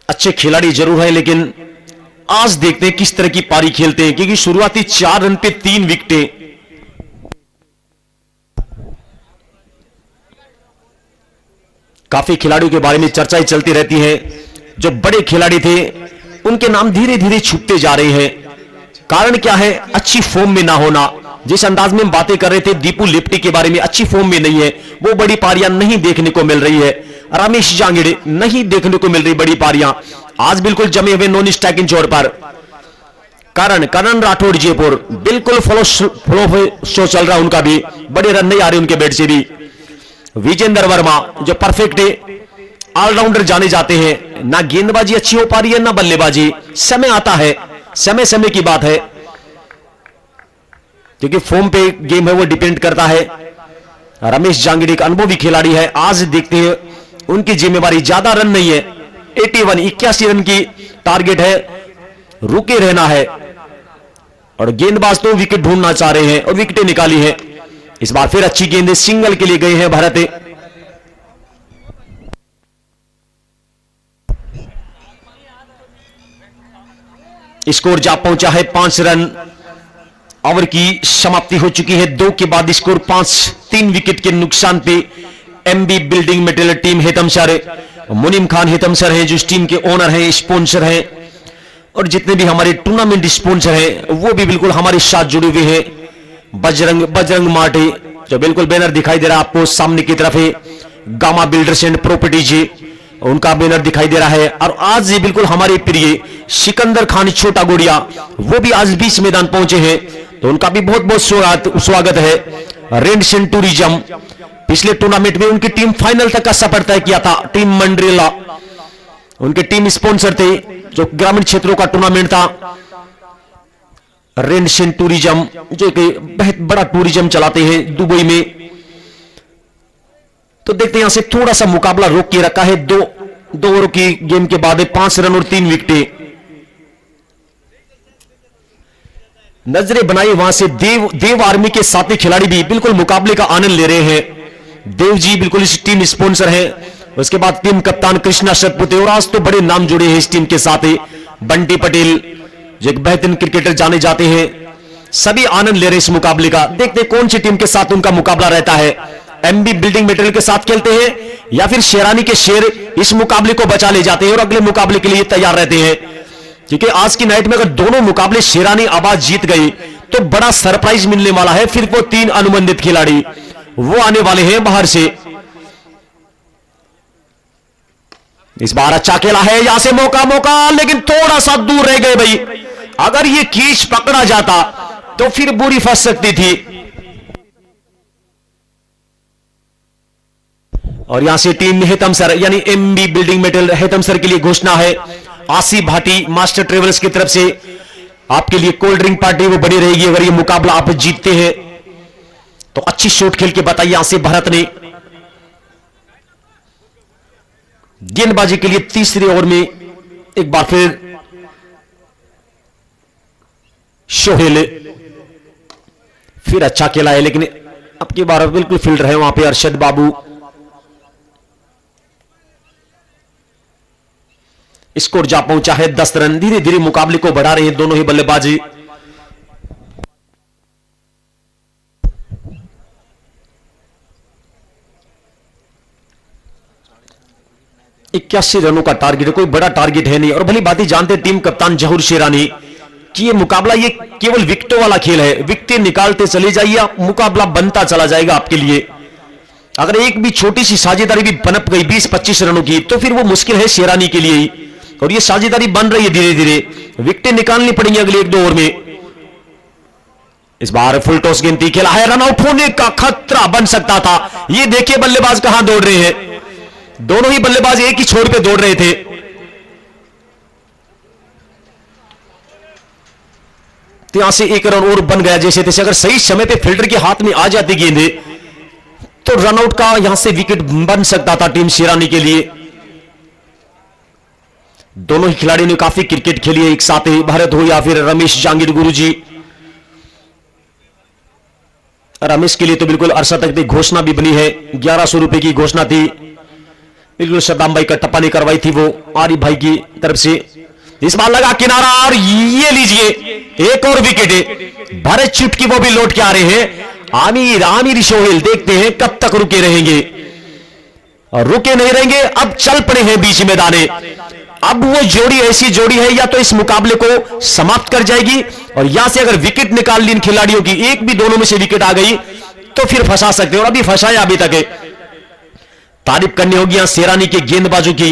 अच्छे खिलाड़ी जरूर है, लेकिन आज देखते हैं किस तरह की पारी खेलते हैं, क्योंकि शुरुआती 4 रन पे 3 विकेटें। काफी खिलाड़ियों के बारे में चर्चाएं चलती रहती हैं। जो बड़े खिलाड़ी थे उनके नाम धीरे धीरे छूटते जा रहे हैं। कारण क्या है? अच्छी फॉर्म में ना होना। जिस अंदाज में हम बातें कर रहे थे दीपू लिप्टी के बारे में, अच्छी फॉर्म में नहीं है, वो बड़ी पारियां नहीं देखने को मिल रही है। रमेश जांगिड़े नहीं देखने को मिल रही बड़ी पारियां, आज बिल्कुल जमे हुए नॉन स्ट्राइकिंग जोर पर। करण राठौड़ जयपुर बिल्कुल फ्लो शो चल रहा है उनका भी, बड़े रन नहीं आ रहे उनके बैट से भी। विजेंद्र वर्मा जो परफेक्ट ऑलराउंडर जाने जाते हैं, ना गेंदबाजी अच्छी हो पा रही है ना बल्लेबाजी। समय आता है, समय समय की बात है, क्योंकि फॉर्म पे गेम है वो डिपेंड करता है। रमेश जांगिड़ी का अनुभवी खिलाड़ी है, आज देखते हैं उनकी जिम्मेवारी, ज्यादा रन नहीं है, 81 रन की टारगेट है, रुके रहना है। और गेंदबाज तो विकेट ढूंढना चाह रहे हैं और विकेटें निकाली है। इस बार फिर अच्छी गेंद सिंगल के लिए गए हैं भारत। स्कोर जा पहुंचा है 5 रन। ओवर की समाप्ति हो चुकी है, 2 के बाद स्कोर 5, 3 विकेट के नुकसान पे एमबी बिल्डिंग मटेरियल टीम हेतमसर, मुनीम खान हेतमसर हैं जो इस टीम के ओनर हैं, स्पॉन्सर हैं, और जितने भी हमारे टूर्नामेंट स्पॉन्सर हैं वो भी बिल्कुल हमारे साथ जुड़े हुए हैं। बजरंग माटे जो बिल्कुल बैनर दिखाई दे रहा है आपको सामने की तरफ है, गामा बिल्डर्स एंड प्रॉपर्टीज उनका बैनर दिखाई दे रहा है। और आज ये बिल्कुल हमारे प्रिय सिकंदर खान छोटा गोड़िया वो भी आज 20 मैदान पहुंचे हैं, तो उनका भी बहुत बहुत स्वागत है। रेंडसेन टूरिज्म पिछले टूर्नामेंट में उनकी टीम फाइनल तक का सफर तय किया था, टीम मंडरेला उनके टीम स्पॉन्सर थे, जो ग्रामीण क्षेत्रों का टूर्नामेंट था। रेंडसेन टूरिज्म जो कि बहुत बड़ा टूरिज्म चलाते हैं दुबई में। तो देखते हैं यहां से थोड़ा सा मुकाबला रोक के रखा है, दो ओवर की गेम के बाद 5 रन और 3 विकेटें। नजरें बनाई वहां से देव आर्मी के साथी खिलाड़ी भी बिल्कुल मुकाबले का आनंद ले रहे हैं। देव जी बिल्कुल इस टीम स्पॉन्सर हैं। उसके बाद टीम कप्तान कृष्णा सतपुते, और आज तो बड़े नाम जुड़े हैं इस टीम के साथ ही। बंटी पटेल जो एक बेहतरीन क्रिकेटर जाने जाते हैं, सभी आनंद ले रहे इस मुकाबले का। देखते कौन सी टीम के साथ उनका मुकाबला रहता है। एमबी बिल्डिंग मटेरियल के साथ खेलते हैं या फिर शेरानी के शेर इस मुकाबले को बचा ले जाते हैं और अगले मुकाबले के लिए तैयार रहते हैं। क्योंकि आज की नाइट में अगर दोनों मुकाबले शेरानी आवाज जीत गई तो बड़ा सरप्राइज मिलने वाला है। फिर वो 3 अनुबंधित खिलाड़ी वो आने वाले हैं बाहर से। इस बार अच्छा खेला है, यहां से मौका लेकिन थोड़ा सा दूर रह गए भाई। अगर ये कैच पकड़ा जाता तो फिर बुरी फंस सकती थी। और यहां से टीम हेतमसर यानी एमबी बिल्डिंग मटेरियल हेतमसर के लिए घोषणा है। आसिफ भाटी मास्टर ट्रेवल्स की तरफ से आपके लिए कोल्ड ड्रिंक पार्टी वो बनी रहेगी अगर ये मुकाबला आप जीतते हैं तो। अच्छी शॉट खेल के बताइए यहां से भारत ने। गेंदबाजी के लिए तीसरे ओवर में एक बार फिर सोहेल फिर अच्छा खेला है, लेकिन अब की बार बिल्कुल फील्डर है वहां पे अरशद बाबू। स्कोर जा पहुंचा है 10 रन। धीरे धीरे मुकाबले को बढ़ा रहे हैं दोनों ही बल्लेबाजी। इक्यासी रनों का टारगेट है, कोई बड़ा टारगेट है नहीं। और भली बात ही जानते टीम कप्तान जहूर शेरानी कि ये मुकाबला ये केवल विकेटों वाला खेल है। विकेटें निकालते चले जाइए, मुकाबला बनता चला जाएगा आपके लिए। अगर एक भी छोटी सी साझेदारी भी पनप गई 20-25 रनों की तो फिर वो मुश्किल है शेरानी के लिए ही। और ये साझेदारी बन रही है धीरे धीरे, विकेटें निकालनी पड़ेंगी अगले 1-2 ओवर में। इस बार फुल टॉस गेंद खेला है, रन आउट होने का खतरा बन सकता था। ये देखिए बल्लेबाज कहां दौड़ रहे हैं, दोनों ही बल्लेबाज एक ही छोर पे दौड़ रहे थे। तो यहां से 1 रन और बन गया जैसे तैसे। अगर सही समय पे फील्डर के हाथ में आ जाती गेंद तो रनआउट का यहां से विकेट बन सकता था टीम शेरानी के लिए। दोनों ही खिलाड़ियों ने काफी क्रिकेट खेली है एक साथ ही, भारत हो या फिर रमेश जांगिड़ गुरुजी। रमेश के लिए तो बिल्कुल अर्शतक की घोषणा भी बनी है, 1100 रुपए की घोषणा थी। बिल्कुल सद्दाम भाई कटप्पा ने करवाई थी वो आरिफ भाई की तरफ से। इस बार लगा किनारा और ये लीजिए एक और विकेट। भारत चुटकी वो भी लौट के आ रहे हैं। आमिर सोहेल देखते हैं कब तक रुके रहेंगे और रुके नहीं रहेंगे। अब चल पड़े हैं बीच मैदाने। अब वो जोड़ी ऐसी जोड़ी है या तो इस मुकाबले को समाप्त कर जाएगी, और यहां से अगर विकेट निकाल ली इन खिलाड़ियों की, एक भी दोनों में से विकेट आ गई तो फिर फंसा सकते हैं, और अभी फंसाया अभी तक है। तारीफ करनी होगी यहां शेरानी के गेंदबाजों की।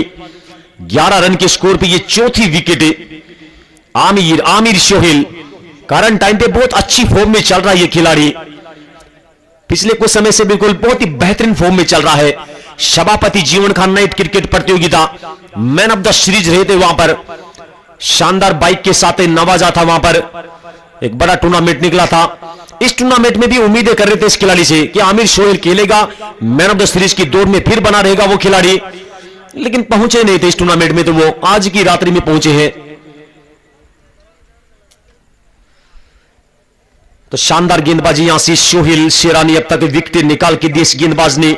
11 रन के स्कोर पे ये चौथी विकेट है। आमिर सोहेल करंट टाइम पे बहुत अच्छी फॉर्म में चल रहा है ये खिलाड़ी, पिछले कुछ समय से बिल्कुल बहुत ही बेहतरीन फॉर्म में चल रहा है। सभापति जीवन खान नाइट क्रिकेट प्रतियोगिता मैन ऑफ द सीरीज रहे थे, वहां पर शानदार बाइक के साथ नवाजा था, वहां पर एक बड़ा टूर्नामेंट निकला था। इस टूर्नामेंट में भी उम्मीदें कर रहे थे इस खिलाड़ी से कि आमिर सोहेल खेलेगा, मैन ऑफ द सीरीज की दौड़ में फिर बना रहेगा वो खिलाड़ी, लेकिन पहुंचे नहीं थे इस टूर्नामेंट में, तो वो आज की रात्रि में पहुंचे हैं। तो शानदार गेंदबाजी यहां से सोहेल शेरानी, अब तक विकेट निकाल के दी इस गेंदबाज ने।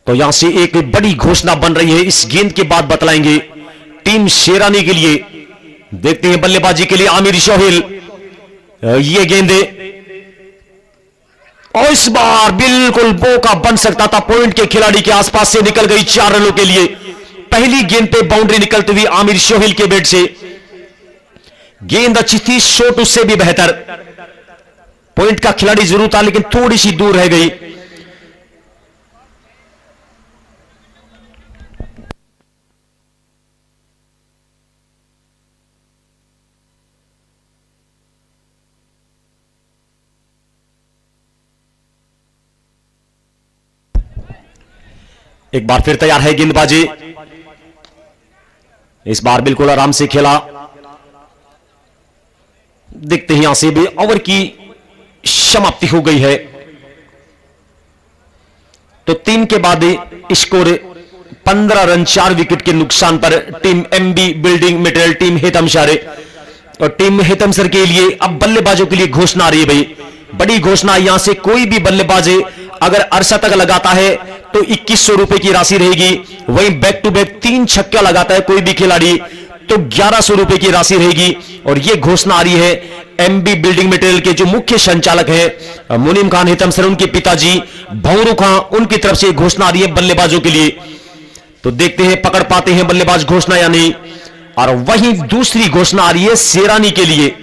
तो यहां से एक बड़ी घोषणा बन रही है, इस गेंद के बाद बतलाएंगे टीम शेरानी के लिए। देखते हैं बल्लेबाजी के लिए आमिर सोहेल, ये गेंदे और इस बार बिल्कुल मौका बन सकता था, पॉइंट के खिलाड़ी के आसपास से निकल गई 4 रनों के लिए। पहली गेंद पे बाउंड्री निकलती हुई आमिर सोहेल के बैट से, गेंद अच्छी थी, शॉट उससे भी बेहतर, पॉइंट का खिलाड़ी जरूर था लेकिन थोड़ी सी दूर रह गई। एक बार फिर तैयार है गेंदबाजी, इस बार बिल्कुल आराम से खेला। देखते हैं यहां से भी ओवर की समाप्ति हो गई है, तो 3 के बाद स्कोर 15 रन 4 विकेट के नुकसान पर team MB building material team Hetamsar, और टीम हेतमशर के लिए अब बल्लेबाजों के लिए घोषणा आ रही है भाई, बड़ी घोषणा। यहां से कोई भी बल्लेबाज अगर अर्धशतक लगाता है तो 2100 रुपए की राशि रहेगी, वहीं बैक टू बैक 3 छक्का लगाता है कोई भी खिलाड़ी तो 1100 रुपए की राशि रहेगी। और यह घोषणा आ रही है एमबी बिल्डिंग मटेरियल के जो मुख्य संचालक है मुनीम खान हेतमशर, उनके पिताजी भंवरू खान, उनकी तरफ से घोषणा आ रही है बल्लेबाजों के लिए। तो देखते हैं पकड़ पाते हैं बल्लेबाज घोषणा या नहीं। और वहीं दूसरी घोषणा आ रही है शेरानी के लिए,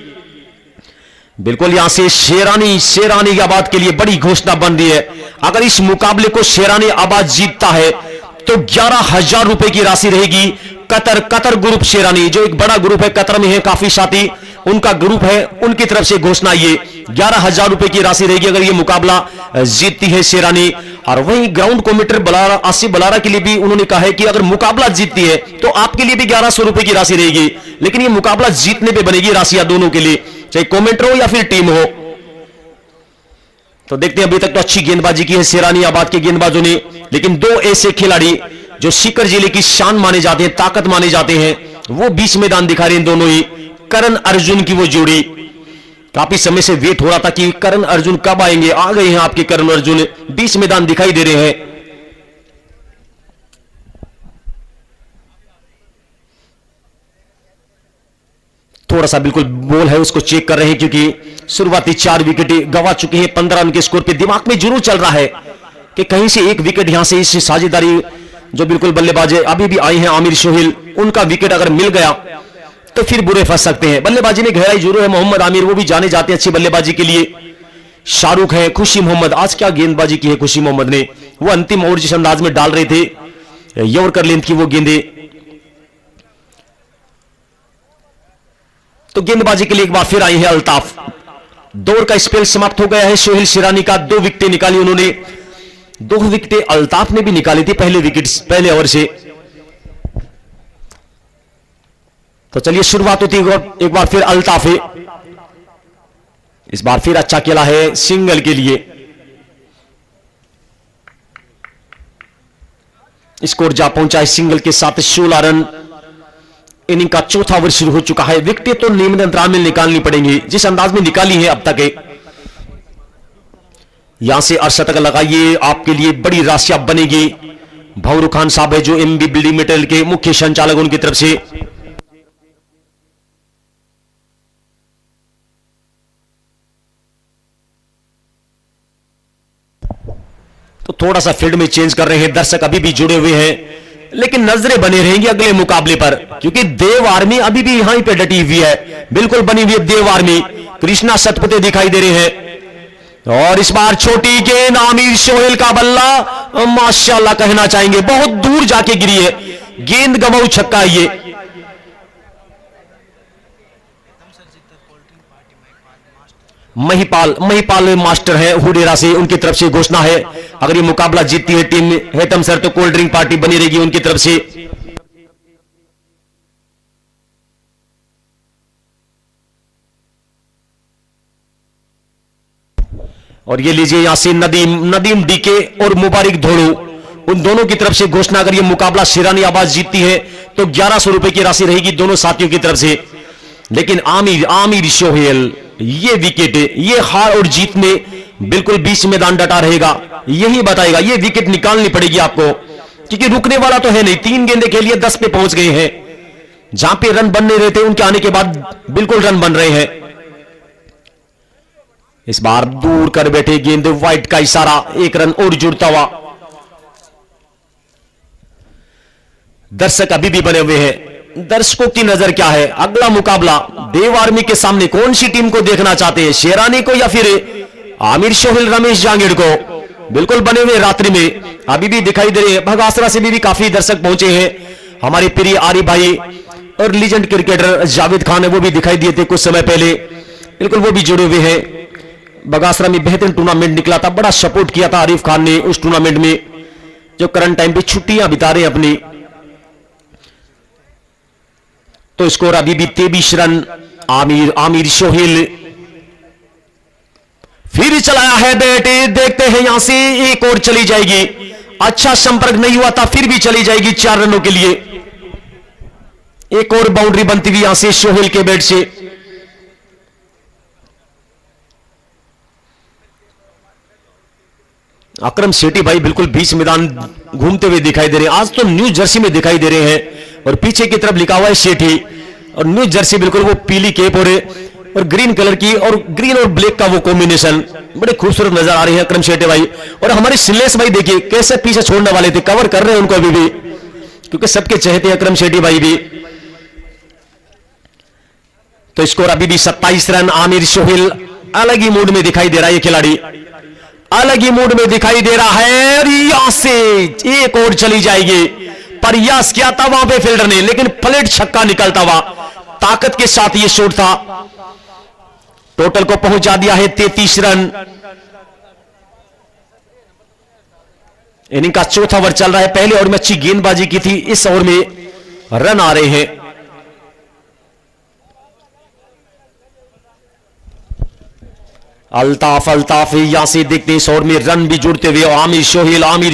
बिल्कुल यहां से शेरानी आबाद के लिए बड़ी घोषणा बन रही है। अगर इस मुकाबले को शेरानी आबाद जीतता है तो 11,000 रुपए की राशि रहेगी। कतर ग्रुप शेरानी, जो एक बड़ा ग्रुप है, कतर में है काफी साथी, उनका ग्रुप है, उनकी तरफ से घोषणा, ये 11,000 रुपए की राशि रहेगी अगर ये मुकाबला जीतती है शेरानी। और वहीं ग्राउंड कमेंटेटर आसिफ बलारा के लिए भी उन्होंने कहा है कि अगर मुकाबला जीतती है तो आपके लिए भी 1100 रुपए की राशि रहेगी, लेकिन ये मुकाबला जीतने पे बनेगी राशियां दोनों के लिए, चाहे कमेंटर हो या फिर टीम हो। तो देखते हैं, अभी तक तो अच्छी गेंदबाजी की है शेरानी आबाद के गेंदबाजों ने, लेकिन 2 ऐसे खिलाड़ी जो सीकर जिले की शान माने जाते हैं, ताकत माने जाते हैं, वो बीच मैदान दिखा रहे हैं दोनों ही। करण अर्जुन की वो जोड़ी, काफी समय से वेट हो रहा था कि करण अर्जुन कब आएंगे, आ गए हैं आपके करण अर्जुन, बीच मैदान दिखाई दे रहे हैं। थोड़ा सा बिल्कुल बॉल है उसको चेक कर रहे हैं, क्योंकि शुरुआती 4 विकेट गवा चुके हैं 15 रन के स्कोर पे। दिमाग में जरूर चल रहा है कि कहीं से एक विकेट यहां से इस साझेदारी जो बिल्कुल बल्लेबाज अभी भी आई हैं आमिर सोहेल, उनका विकेट अगर मिल गया तो फिर बुरे फंस सकते हैं। बल्लेबाजी में गहराई जरूर है, मोहम्मद आमिर वो भी जाने जाते हैं अच्छी बल्लेबाजी के लिए। शाहरुख है, खुशी मोहम्मद, आज क्या गेंदबाजी की है खुशी मोहम्मद ने, वो अंतिम ओवर जिस अंदाज में डाल रहे थे, यॉर्कर लेंथ की वो गेंदे। तो गेंदबाजी के लिए एक बार फिर आई है अल्ताफ। दौर का स्पेल समाप्त हो गया है सोहेल शेरानी का, 2 विकेटें निकाली उन्होंने, 2 विकेटें अल्ताफ ने भी निकाली थी पहले ओवर से। तो चलिए शुरुआत होती है एक बार फिर अल्ताफ है, इस बार फिर अच्छा खेला है सिंगल के लिए। स्कोर जा पहुंचा है सिंगल के साथ 16 रन। इनिंग का चौथा ओवर शुरू हो चुका है, विकेटें तो नियमित अंतराल में निकालनी पड़ेंगी, जिस अंदाज में निकाली है अब तक है। यहां से अर्धशतक लगाइए, आपके लिए बड़ी राशियां बनेगी। भंवरू खान साहब है जो एमबी बिल्डिंग मटेरियल के मुख्य संचालक, उनकी तरफ से तो थोड़ा सा फील्ड में चेंज कर रहे हैं, दर्शक अभी भी जुड़े हुए हैं, लेकिन नजरें बने रहेंगी अगले मुकाबले पर, क्योंकि देव आर्मी अभी भी यहां पे डटी हुई है, बिल्कुल बनी हुई है देव आर्मी। कृष्णा शतपथे दिखाई दे रहे हैं और इस बार छोटी गेंद, आमिर सोहेल का बल्ला माशाल्लाह कहना चाहेंगे, बहुत दूर जाके गिरी है गेंद, गवाऊ छक्का है ये। महिपाल मास्टर है हुडेरा से, उनकी तरफ से घोषणा है अगर ये मुकाबला जीतती है टीम हेतम सर तो कोल्ड ड्रिंक पार्टी बनी रहेगी उनकी तरफ से। और ये लीजिए यहां से नदीम डीके और मुबारक धोड़ू, उन दोनों की तरफ से घोषणा, अगर ये मुकाबला शेरानी आवाज जीतती है तो 1100 रुपए की राशि रहेगी दोनों साथियों की तरफ से। लेकिन आमिर सोहेल, ये विकेट, ये हार और जीत में बिल्कुल बीच मैदान डटा रहेगा, यही बताएगा, ये विकेट निकालनी पड़ेगी आपको, क्योंकि रुकने वाला तो है नहीं। 3 गेंदे खेलिए 10 पे पहुंच गए हैं, जहां पे रन बनने रहे थे उनके आने के बाद बिल्कुल रन बन रहे हैं। इस बार दूर कर बैठे गेंद, वाइट का इशारा, 1 रन और जुड़ता हुआ। दर्शक अभी भी बने हुए हैं, दर्शकों की नजर क्या है? अगला मुकाबला देव आर्मी के सामने कौन सी टीम को देखना चाहते हैं, शेरानी को या फिर आमिर सोहेल रमेश जांगीड़ को? बिल्कुल बने हुए रात्रि में अभी भी दिखाई दे रहे हैं। भगासरा से भी काफी दर्शक पहुंचे हैं, हमारे प्रिय आरिफ भाई और लीजेंड क्रिकेटर जावेद खान है, वो भी दिखाई दिए थे कुछ समय पहले, बिल्कुल वो भी जुड़े हुए हैं। बगासरा में बेहतरीन टूर्नामेंट निकला था, बड़ा सपोर्ट किया था आरिफ खान ने उस टूर्नामेंट में, जो करंट टाइम पे छुट्टियां बिता रहे हैं अपनी। तो स्कोर अभी भी 23 रन। आमिर सोहेल फिर चलाया है बैट, देखते हैं यहां से एक और चली जाएगी, अच्छा संपर्क नहीं हुआ था, फिर भी चली जाएगी 4 रनों के लिए। एक और बाउंड्री बनती हुई यहां से सोहेल के बैट से। अकरम सेठी भाई बिल्कुल बीच मैदान घूमते हुए दिखाई दे रहे हैं, आज तो न्यू जर्सी में दिखाई दे रहे हैं, और पीछे की तरफ लिखा हुआ है सेठी, और न्यू जर्सी बिल्कुल वो पीली केप और ग्रीन कलर की, और ग्रीन और ब्लैक का वो कॉम्बिनेशन बड़े खूबसूरत नजर आ रहे हैं अकरम सेठी भाई। और हमारे सिलेश भाई देखिए कैसे पीछे छोड़ने वाले थे, कवर कर रहे हैं उनको अभी भी, क्योंकि सबके चहेते हैं अकरम सेठी भाई भी। तो स्कोर अभी भी 27 रन। आमिर सोहेल अलग ही मूड में दिखाई दे रहा है, ये खिलाड़ी अलग ही मूड में दिखाई दे रहा है, और यहां से एक और चली जाएगी। प्रयास किया था वहां पे फील्डर ने, लेकिन फ्लैट छक्का निकलता हुआ, ताकत के साथ ये शॉट था। टोटल को पहुंचा दिया है 33 रन। इनिंग का चौथा ओवर चल रहा है, पहले ओवर में अच्छी गेंदबाजी की थी, इस ओवर में रन आ रहे हैं। अल्ताफ यहां से देखते हैं इस ओवर में रन भी जुड़ते हुए। आमिर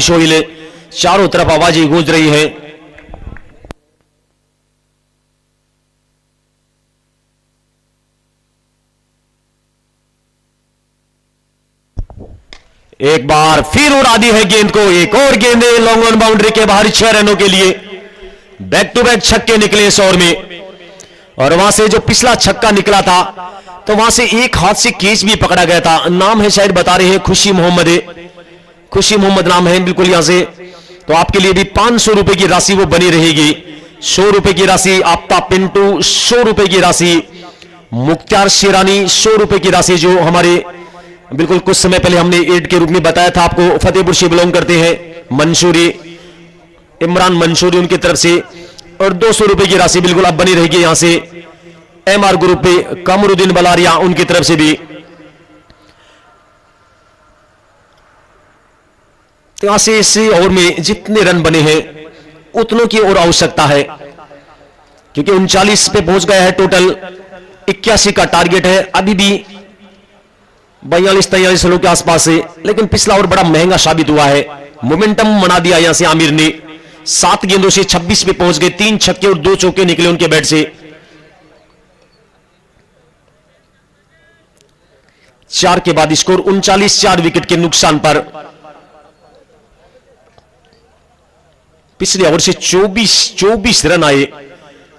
सोहेल चारों तरफ आवाजें गूंज रही है। एक बार फिर उड़ा दी है गेंद को, एक और गेंद लॉन्ग ऑन बाउंड्री के बाहर 6 रनों के लिए। बैक टू बैक छक्के निकले इस ओवर में, और वहां से जो पिछला छक्का निकला था तो वहां से एक हाथ से कैच भी पकड़ा गया था। नाम है शायद बता रहे हैं खुशी मोहम्मद नाम है बिल्कुल यहां से। तो आपके लिए भी 500 रुपए की राशि वो बनी रहेगी। 100 रुपए की राशि आफ्ताब पिंटू, 100 रुपए की राशि मुख्तार शेरानी, 100 रुपए की राशि जो हमारे बिल्कुल कुछ समय पहले हमने एड के रूप में बताया था आपको, फतेहपुर से बिलोंग करते हैं इमरान मंसूरी उनकी तरफ से, और 200 रुपए की राशि बिल्कुल अब बनी रहेगी यहां से एमआर ग्रुप पे कमरुद्दीन बलारिया उनकी तरफ से भी। तो यहां से इस ओवर में जितने रन बने हैं उतनों की और आवश्यकता है, क्योंकि 39 पे पहुंच गया है टोटल, 81 का टारगेट है, अभी भी 42-43 रनों के आसपास से। लेकिन पिछला ओवर बड़ा महंगा साबित हुआ है, मोमेंटम बना दिया यहां से आमिर ने। 7 गेंदों से 26 पे पहुंच गए, 3 छक्के और 2 चौके निकले उनके बैट से। 4 के बाद स्कोर 39, 4 विकेट के नुकसान पर। पिछले ओवर से 24 रन आए,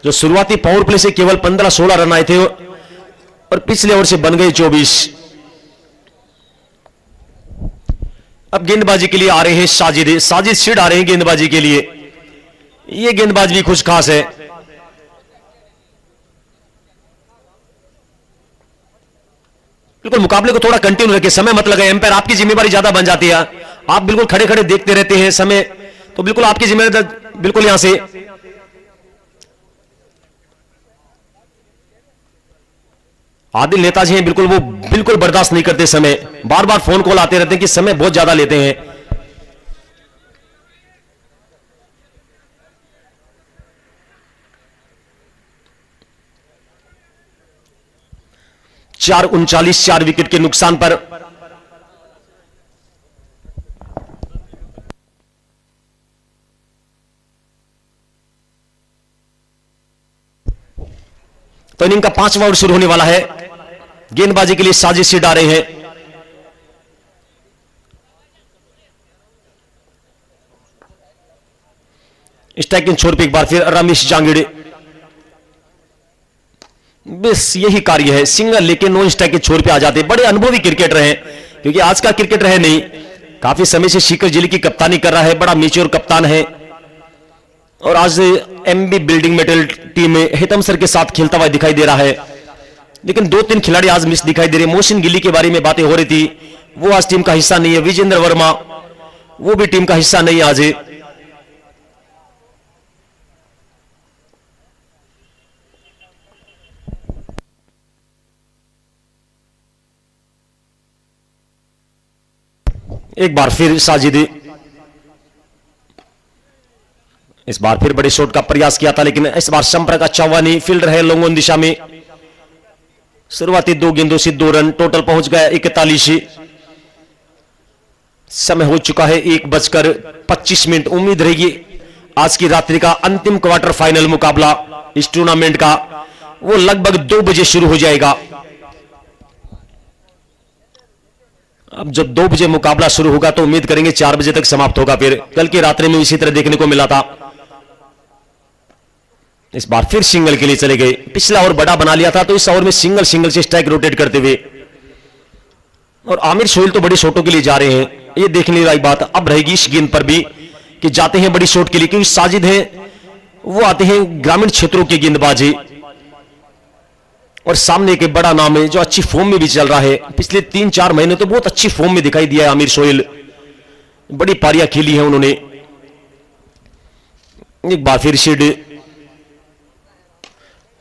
जो शुरुआती पावर प्ले से केवल 15-16 रन आए थे, और पिछले ओवर से बन गए 24। अब गेंदबाजी के लिए आ रहे हैं साजिद। साजिद सिड आ रहे हैं गेंदबाजी के लिए। ये गेंदबाज भी खुश खास है। बिल्कुल मुकाबले को थोड़ा कंटिन्यू रखें, समय मत लगाए। एम्पायर आपकी जिम्मेदारी ज्यादा बन जाती है। आप बिल्कुल खड़े खड़े देखते रहते हैं समय, तो बिल्कुल आपकी जिम्मेदारी बिल्कुल यहां से। आदिल नेताजी हैं, बिल्कुल वो बिल्कुल बर्दाश्त नहीं करते समय। बार बार फोन कॉल आते रहते हैं कि समय बहुत ज्यादा लेते हैं। चार 39, 4 विकेट के नुकसान पर तो इनिंग का 5वां ओवर शुरू होने वाला है। गेंदबाजी के लिए साजिद सिड आ रहे हैं। स्ट्राइकिंग छोर पे एक बार फिर रमेश जांगिड़े। बस यही कार्य है, सिंगल लेके नो स्ट्राइक के छोर पे आ जाते। बड़े अनुभवी क्रिकेटर हैं, क्योंकि आज का क्रिकेटर है नहीं, काफी समय से सीकर जिले की कप्तानी कर रहा है। बड़ा मैच्योर कप्तान है और आज एमबी बिल्डिंग मेटेरियल टीम में हितम सर के साथ खेलता हुआ दिखाई दे रहा है। लेकिन 2-3 खिलाड़ी आज मिस दिखाई दे रहे। मोहसिन गिली के बारे में बातें हो रही थी, वो आज टीम का हिस्सा नहीं है। विजेंद्र वर्मा वो भी टीम का हिस्सा नहीं आज। एक बार फिर साजिद, इस बार फिर बड़े शॉट का प्रयास किया था, लेकिन इस बार संपर्क अच्छा हुआ नहीं। फील्डर है लोंगोन दिशा में। शुरुआती 2 गेंदों से 2 रन, टोटल पहुंच गया 41। समय हो चुका है 1:25। उम्मीद रहेगी आज की रात्रि का अंतिम क्वार्टर फाइनल मुकाबला इस टूर्नामेंट का वो लगभग 2 बजे शुरू हो जाएगा। अब जब 2 बजे मुकाबला शुरू होगा तो उम्मीद करेंगे 4 बजे तक समाप्त होगा। फिर कल की रात्रि में इसी तरह देखने को मिला था। इस बार फिर सिंगल के लिए चले गए। पिछला ओवर बड़ा बना लिया था, तो इस ओवर में सिंगल से स्ट्राइक रोटेट करते हुए। और आमिर सोहेल तो बड़ी शॉटों के लिए जा रहे हैं। ये देखने वाली बात अब रहेगी इस गेंद पर भी कि जाते हैं बड़ी शॉट के लिए, क्योंकि साजिद हैं वो आते हैं ग्रामीण क्षेत्रों के गेंदबाजी, और सामने एक बड़ा नाम है जो अच्छी फॉर्म में भी चल रहा है। पिछले 3-4 महीने तो बहुत अच्छी फॉर्म में दिखाई दिया है आमिर सोहेल। बड़ी पारियां खेली हैं उन्होंने। एक बार फिर सिड,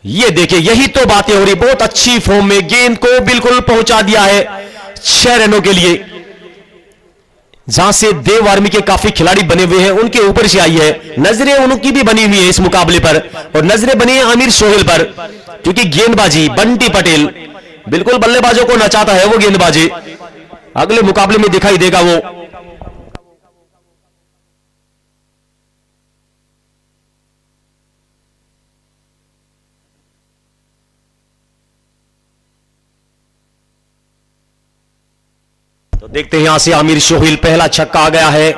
ये देखिए यही तो बातें हो रही। बहुत अच्छी फॉर्म में गेंद को बिल्कुल पहुंचा दिया है 6 रनों के लिए। जहां से देव आर्मी के काफी खिलाड़ी बने हुए हैं उनके ऊपर से आई है। नजरें उनकी भी बनी हुई है इस मुकाबले पर, और नजरें बनी है आमिर सोहेल पर, क्योंकि गेंदबाजी बंटी पटेल बिल्कुल बल्लेबाजों को नचाता है। वो गेंदबाजी अगले मुकाबले में दिखाई देगा वो। तो देखते हैं यहां से आमिर सोहेल, पहला छक्का आ गया है।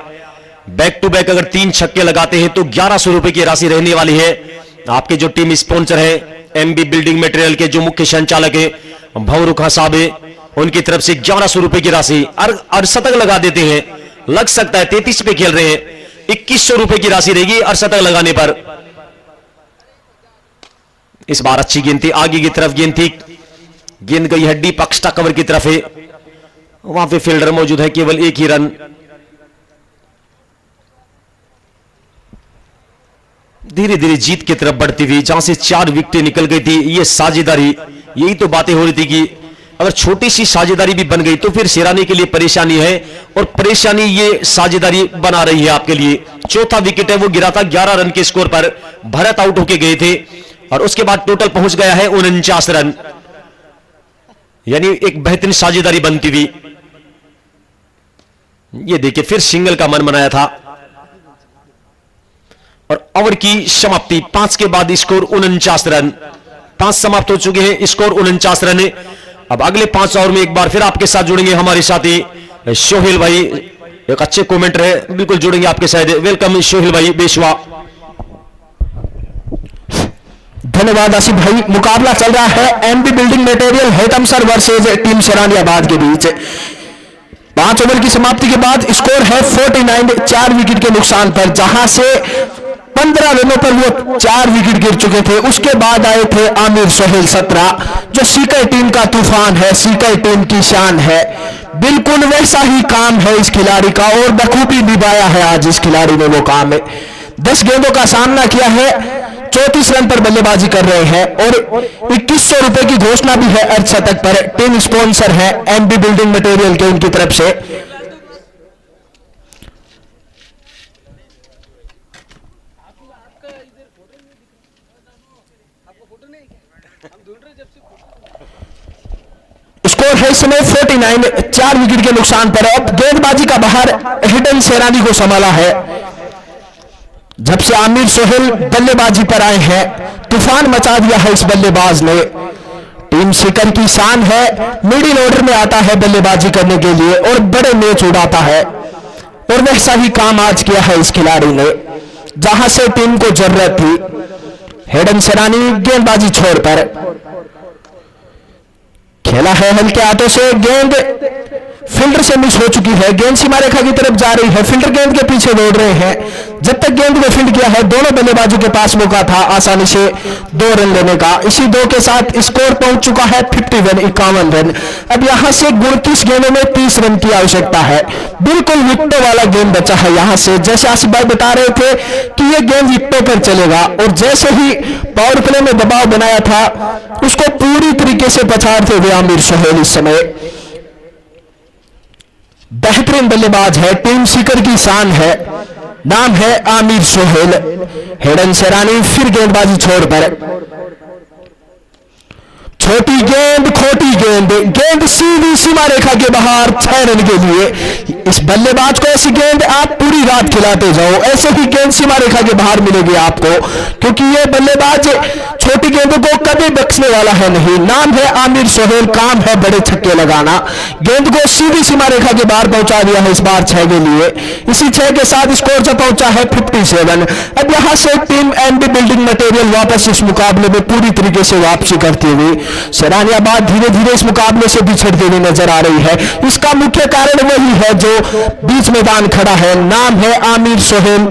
बैक टू बैक अगर 3 छक्के लगाते हैं तो 1100 रुपए की राशि रहने वाली है। आपके जो टीम स्पॉन्सर है एमबी बिल्डिंग मटेरियल के जो मुख्य संचालक है भंवरू खां साहब है, उनकी तरफ से 1100 रुपए की राशि। अर्धशतक लगा देते हैं, लग सकता है 33 पे खेल रहे हैं, 2100 रुपए की राशि रहेगी अर्धशतक लगाने पर। इस बार अच्छी गेंद थी, आगे की तरफ गेंद थी, गेंद गई हड्डी पक्ष्टा कवर की तरफ है। वहां पे फील्डर मौजूद है, केवल 1 ही रन। धीरे धीरे जीत की तरफ बढ़ती हुई, जहां से 4 विकेटें निकल गई थी। ये साझेदारी, यही तो बातें हो रही थी कि अगर छोटी सी साझेदारी भी बन गई तो फिर शेरानी के लिए परेशानी है, और परेशानी ये साझेदारी बना रही है आपके लिए। चौथा विकेट है वो गिरा था 11 रन के स्कोर पर। भरत आउट होके गए थे और उसके बाद टोटल पहुंच गया है 49 रन, यानी एक बेहतरीन साझेदारी बनती हुई। ये देखिए फिर सिंगल का मन बनाया था, और ओवर की समाप्ति 5 के बाद स्कोर 49 रन। 5 समाप्त हो चुके हैं, स्कोर 49 रन। अब अगले 5 ओवर में एक बार फिर आपके साथ जुड़ेंगे हमारे साथी सोहेल भाई, एक अच्छे कमेंटर है, बिल्कुल जुड़ेंगे आपके साथ। वेलकम सोहेल भाई बेशवा। धन्यवाद आसिफ भाई। मुकाबला चल रहा है MB building material Hetamsar versus team Sheraniabad के बीच। 5 ओवर की समाप्ति के बाद स्कोर है 49, 4 विकेट के नुकसान पर, जहां से 15 रनों पर वो 4 विकेट गिर चुके थे। उसके बाद आए थे आमिर सोहेल 17, जो सीकर टीम का तूफान है, सीकर टीम की शान है। बिल्कुल वैसा ही काम है इस खिलाड़ी का और बखूबी निभाया है आज इस खिलाड़ी ने वो काम है। 10 गेंदों का सामना किया है, 34 रन पर बल्लेबाजी कर रहे हैं और 2100 रुपए की घोषणा भी है अर्धशतक पर। टीम स्पॉन्सर है एमबी बिल्डिंग मटेरियल के उनकी तरफ से। स्कोर है इस समय 49, 4 विकेट के नुकसान पर। अब गेंदबाजी का बाहर हिडन शेरानी को संभाला है। जब से आमिर सोहेल बल्लेबाजी पर आए हैं, तूफान मचा दिया है इस बल्लेबाज ने। टीम सीकर की शान है, मिडिल ऑर्डर में आता है बल्लेबाजी करने के लिए और बड़े मैच उड़ाता है और वैसा ही काम आज किया है इस खिलाड़ी ने, जहां से टीम को जरूरत थी। हेडन शेरानी गेंदबाजी छोड़ पर खेला है हल्के हाथों से, गेंद फील्डर से मिस हो चुकी है, गेंद सीमा रेखा की तरफ जा रही है, फील्डर गेंद के पीछे दौड़ रहे हैं। जब तक गेंद को फील्ड किया है, दोनों बल्लेबाजों के पास मौका था आसानी से 2 रन लेने का। इसी 2 के साथ स्कोर पहुंच चुका है 51 रन। अब यहां से 29 गेंदों में 30 रन की आवश्यकता है। बिल्कुल विकेटों वाला गेंद बचा है यहां से। जैसे आसिफ भाई बता रहे थे कि यह गेंद विकेटों पर चलेगा और जैसे ही पावर प्ले में दबाव बनाया था, उसको पूरी तरीके से पछाड़ते हुए आमिर सोहेल इस समय बेहतरीन बल्लेबाज है, टीम सीकर की शान है, नाम है आमिर सोहेल। हेडन शेरानी फिर गेंदबाजी छोड़ पर, छोटी गेंद, खोटी गेंद, गेंद सीधी सीमा रेखा के बाहर 6 रन के लिए। इस बल्लेबाज को ऐसी गेंद आप पूरी रात खिलाते जाओ, ऐसे ही गेंद सीमा रेखा के बाहर मिलेगी आपको, क्योंकि ये बल्लेबाज छोटी गेंदों को कभी बख्शने वाला है नहीं। नाम है आमिर सोहेल, काम है बड़े छक्के लगाना। गेंद को सीधी सीमा रेखा के बाहर पहुंचा दिया है इस बार 6 के लिए। इसी 6 के साथ स्कोर जब पहुंचा है 57। अब यहां से टीम एमबी बिल्डिंग मटेरियल वापस इस मुकाबले में पूरी तरीके से वापसी करती हुई शेरानियाबाद धीरे धीरे इस मुकाबले से बिछड़ती हुई नजर आ रही है। इसका मुख्य कारण वही है जो बीच मैदान खड़ा है, नाम है आमिर सोहेल,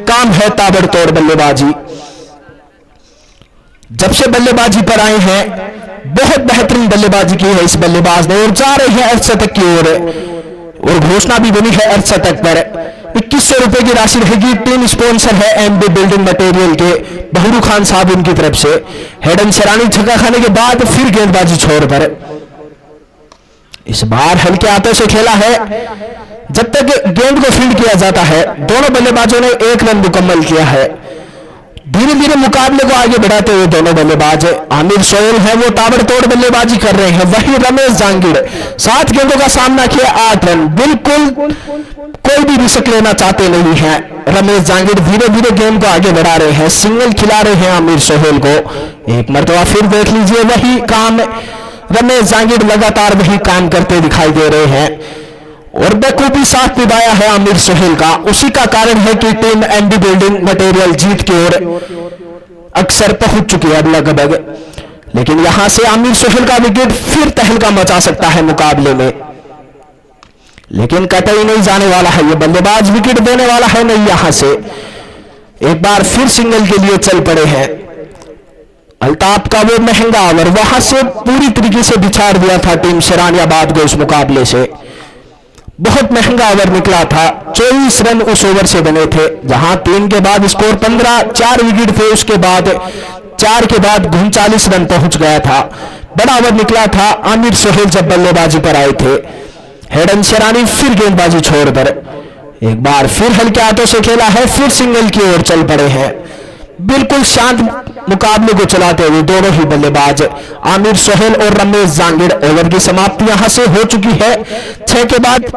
काम है ताबड़तोड़ बल्लेबाजी। जब से बल्लेबाजी पर आए हैं, बहुत बेहतरीन बल्लेबाजी की है इस बल्लेबाज ने और जा रहे हैं अर्धशतक की ओर और घोषणा भी बनी है अर्धशतक पर। 2100 रुपए की राशि रहेगी। टीम स्पॉन्सर है एमबी बिल्डिंग मटेरियल के बहरू खान साहब उनकी तरफ से। हेडन शेरानी छक्का खाने के बाद फिर गेंदबाजी छोड़ पर, इस बार हल्के हाथों से खेला है। जब तक गेंद को फील्ड किया जाता है, दोनों बल्लेबाजों ने 1 रन मुकम्मल किया है। धीरे धीरे मुकाबले को आगे बढ़ाते हुए दोनों बल्लेबाज, आमिर सोहेल है वो ताबड़तोड़ बल्लेबाजी कर रहे हैं, वही रमेश जांगीड़ 7 गेंदों का सामना किया, 8 रन। बिल्कुल कोई भी रिस्क लेना चाहते नहीं है रमेश जांगीड़, धीरे धीरे गेंद को आगे बढ़ा रहे हैं, सिंगल खिला रहे हैं आमिर सोहेल को। एक मरतबा फिर देख लीजिए, वही काम रमेश जांगीड़ लगातार वही काम करते दिखाई दे रहे हैं और बखूबी साथ निभाया है आमिर सोहेल का। उसी का कारण है कि टीम एमबी बिल्डिंग मटेरियल जीत की ओर अक्सर पहुंच चुकी है लगभग। लेकिन यहां से आमिर सोहेल का विकेट फिर तहलका मचा सकता है मुकाबले में, लेकिन कतई नहीं जाने वाला है ये बल्लेबाज, विकेट देने वाला है नहीं। यहां से एक बार फिर सिंगल के लिए चल पड़े हैं। अल्ताफ का वो महंगा ओवर वहां से पूरी तरीके से बिछाड़ दिया था टीम शेरानियाबाद को इस मुकाबले से। बहुत महंगा ओवर निकला था, 24 रन उस ओवर से बने थे, जहां 3 के बाद स्कोर 15, 4 विकेट थे, उसके बाद 4 के बाद 39 रन पहुंच गया था। बड़ा ओवर निकला था आमिर सोहेल जब बल्लेबाजी पर आए थे। हेडन शेरानी फिर गेंदबाजी छोड़ पर एक बार फिर हल्के हाथों से खेला है, फिर सिंगल की ओर चल पड़े हैं। बिल्कुल शांत मुकाबले को चलाते हुए दोनों ही बल्लेबाज आमिर सोहेल और रमेश जांगीड़। ओवर की समाप्ति यहां से हो चुकी है 6 के बाद।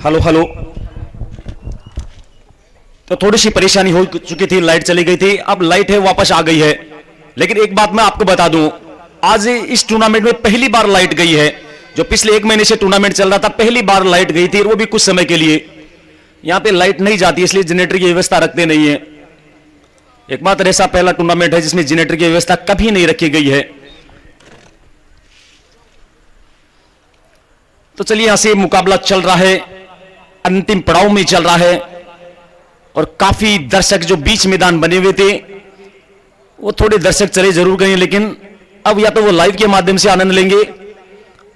Hello hello. तो थोड़ी सी परेशानी हो चुकी थी, लाइट चली गई थी, अब लाइट है वापस आ गई है। लेकिन एक बात मैं आपको बता दूं, आज इस टूर्नामेंट में पहली बार लाइट गई है। जो पिछले 1 महीने से टूर्नामेंट चल रहा था, पहली बार लाइट गई थी, वो भी कुछ समय के लिए। यहां पे लाइट नहीं जाती, इसलिए जनरेटर की व्यवस्था रखते नहीं है। एकमात्र ऐसा पहला टूर्नामेंट है जिसमें जनरेटर की व्यवस्था कभी नहीं रखी गई है। तो चलिए, यहां से मुकाबला चल रहा है, अंतिम पड़ाव में चल रहा है और काफी दर्शक जो बीच मैदान बने हुए थे, वो थोड़े दर्शक चले जरूर गए, लेकिन अब या तो वो लाइव के माध्यम से आनंद लेंगे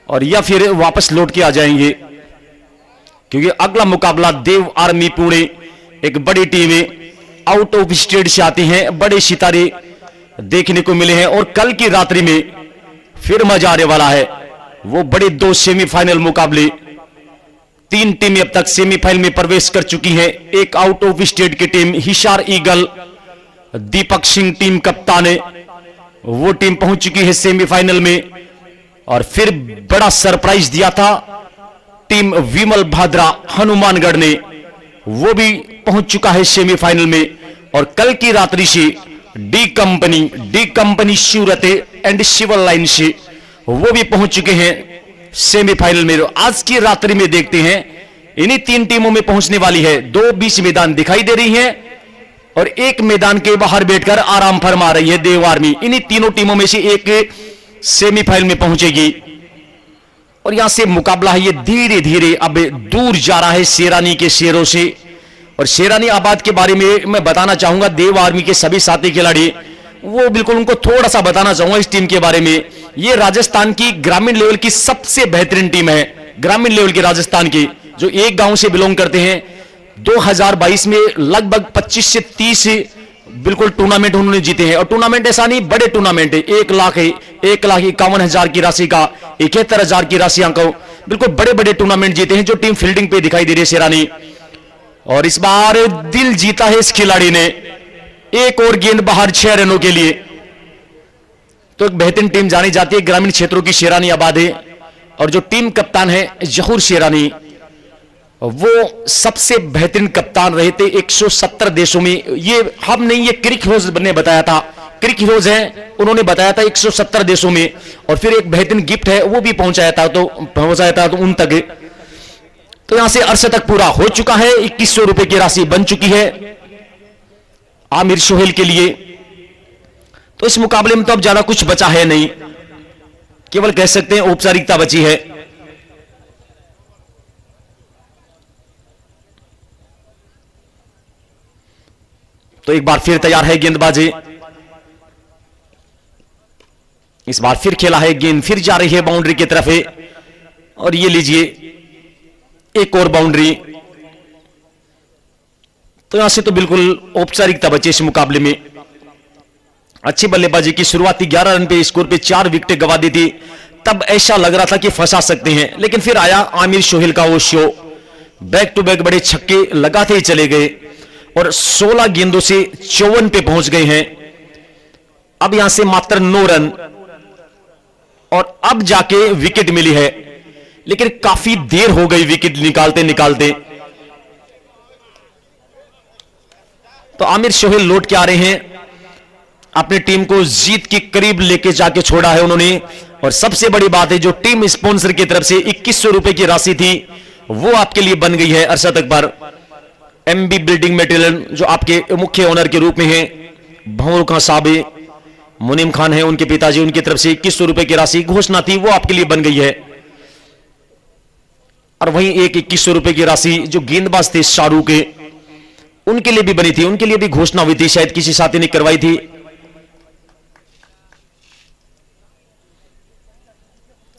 और या फिर वापस लौट के आ जाएंगे, क्योंकि अगला मुकाबला देव आर्मी पुणे, एक बड़ी टीम है, आउट ऑफ स्टेट से आती हैं, बड़े सितारे देखने को मिले हैं और कल की रात्रि में फिर मजा आने वाला है। वो बड़े 2 सेमीफाइनल मुकाबले, 3 टीमें अब तक सेमीफाइनल में प्रवेश कर चुकी हैं। एक आउट ऑफ स्टेट की team Hisar eagle, Deepak Singh team कप्तान है, वो टीम पहुंच चुकी है सेमीफाइनल में। और फिर बड़ा सरप्राइज दिया था टीम विमल भाद्रा हनुमानगढ़ ने, वो भी पहुंच चुका है सेमीफाइनल में। और कल की रात्रि से D company Surat and civil line से वो भी पहुंच चुके हैं सेमीफाइनल में। आज की रात्रि में देखते हैं, इन्हीं 3 टीमों में पहुंचने वाली है। 2 बीच मैदान दिखाई दे रही हैं और एक मैदान के बाहर बैठकर आराम फरमा रही है देव आर्मी। इन्हीं तीनों टीमों में से एक सेमीफाइनल में पहुंचेगी और यहां से मुकाबला है ये धीरे धीरे अब दूर जा रहा है शेरानी के शेरों से। और शेरानी आबाद के बारे में मैं बताना चाहूंगा, देव आर्मी के सभी साथी खिलाड़ी, वो बिल्कुल उनको थोड़ा सा बताना चाहूंगा इस टीम के बारे में। ये राजस्थान की ग्रामीण लेवल की सबसे बेहतरीन टीम है, ग्रामीण लेवल की राजस्थान की, जो एक गांव से बिलोंग करते हैं। 2022 में लगभग 25 से 30 बिल्कुल टूर्नामेंट उन्होंने जीते हैं। और टूर्नामेंट ऐसा नहीं, बड़े टूर्नामेंट है, 1,51,000 की राशि का, 71,000 की राशियां को, बिल्कुल बड़े बड़े टूर्नामेंट जीते हैं। जो टीम फील्डिंग पे दिखाई दे रही है शेरानी, और इस बार दिल जीता है इस खिलाड़ी ने, एक और गेंद बाहर 6 रनों के लिए। तो एक बेहतरीन टीम जानी जाती है ग्रामीण क्षेत्रों की शेरानी आबाद है। और जो टीम कप्तान है जहूर शेरानी, वो सबसे बेहतरीन कप्तान रहे थे 170 देशों में। ये हम नहीं, ये क्रिक हीरोज ने बताया था, क्रिक हीरोज हैं, उन्होंने बताया था 170 देशों में। और फिर एक बेहतरीन गिफ्ट है वो भी पहुंचाया था तो उन तक। तो यहां से अर्श तक पूरा हो चुका है, 2100 रुपए की राशि बन चुकी है आमिर सोहेल के लिए। तो इस मुकाबले में तो अब ज्यादा कुछ बचा है नहीं, केवल कह सकते हैं औपचारिकता बची है। तो एक बार फिर तैयार है गेंदबाजी, इस बार फिर खेला है गेंद, फिर जा रही है बाउंड्री की तरफ है। और ये लीजिए एक और बाउंड्री। तो यहां से तो बिल्कुल औपचारिकता बची इस मुकाबले में। अच्छी बल्लेबाजी की, शुरुआती 11 रन पे स्कोर पे 4 विकेटें गवा दी थी, तब ऐसा लग रहा था कि फंसा सकते हैं, लेकिन फिर आया आमिर सोहेल का वो शो, बैक टू बैक बड़े छक्के लगाते ही चले गए और 16 गेंदों से 54 पे पहुंच गए हैं। अब यहां से मात्र 9 रन और अब जाके विकेट मिली है, लेकिन काफी देर हो गई विकेट निकालते निकालते। तो आमिर सोहेल लौट के आ रहे हैं, अपनी टीम को जीत के करीब लेके जाके छोड़ा है उन्होंने। और सबसे बड़ी बात है, जो टीम स्पॉन्सर की तरफ से 2100 रुपए की राशि थी वो आपके लिए बन गई है Arshad Akbar. MB building material जो आपके मुख्य ओनर के रूप में है, भंवर खां साहब मुनीम खान है उनके पिताजी, उनकी तरफ से 2100 रुपए की राशि घोषणा थी, वो आपके लिए बन गई है। और वहीं एक 2100 रुपए की राशि जो गेंदबाज थे शाहरुख के, उनके लिए भी बनी थी, उनके लिए भी घोषणा हुई थी, शायद किसी साथी ने करवाई थी।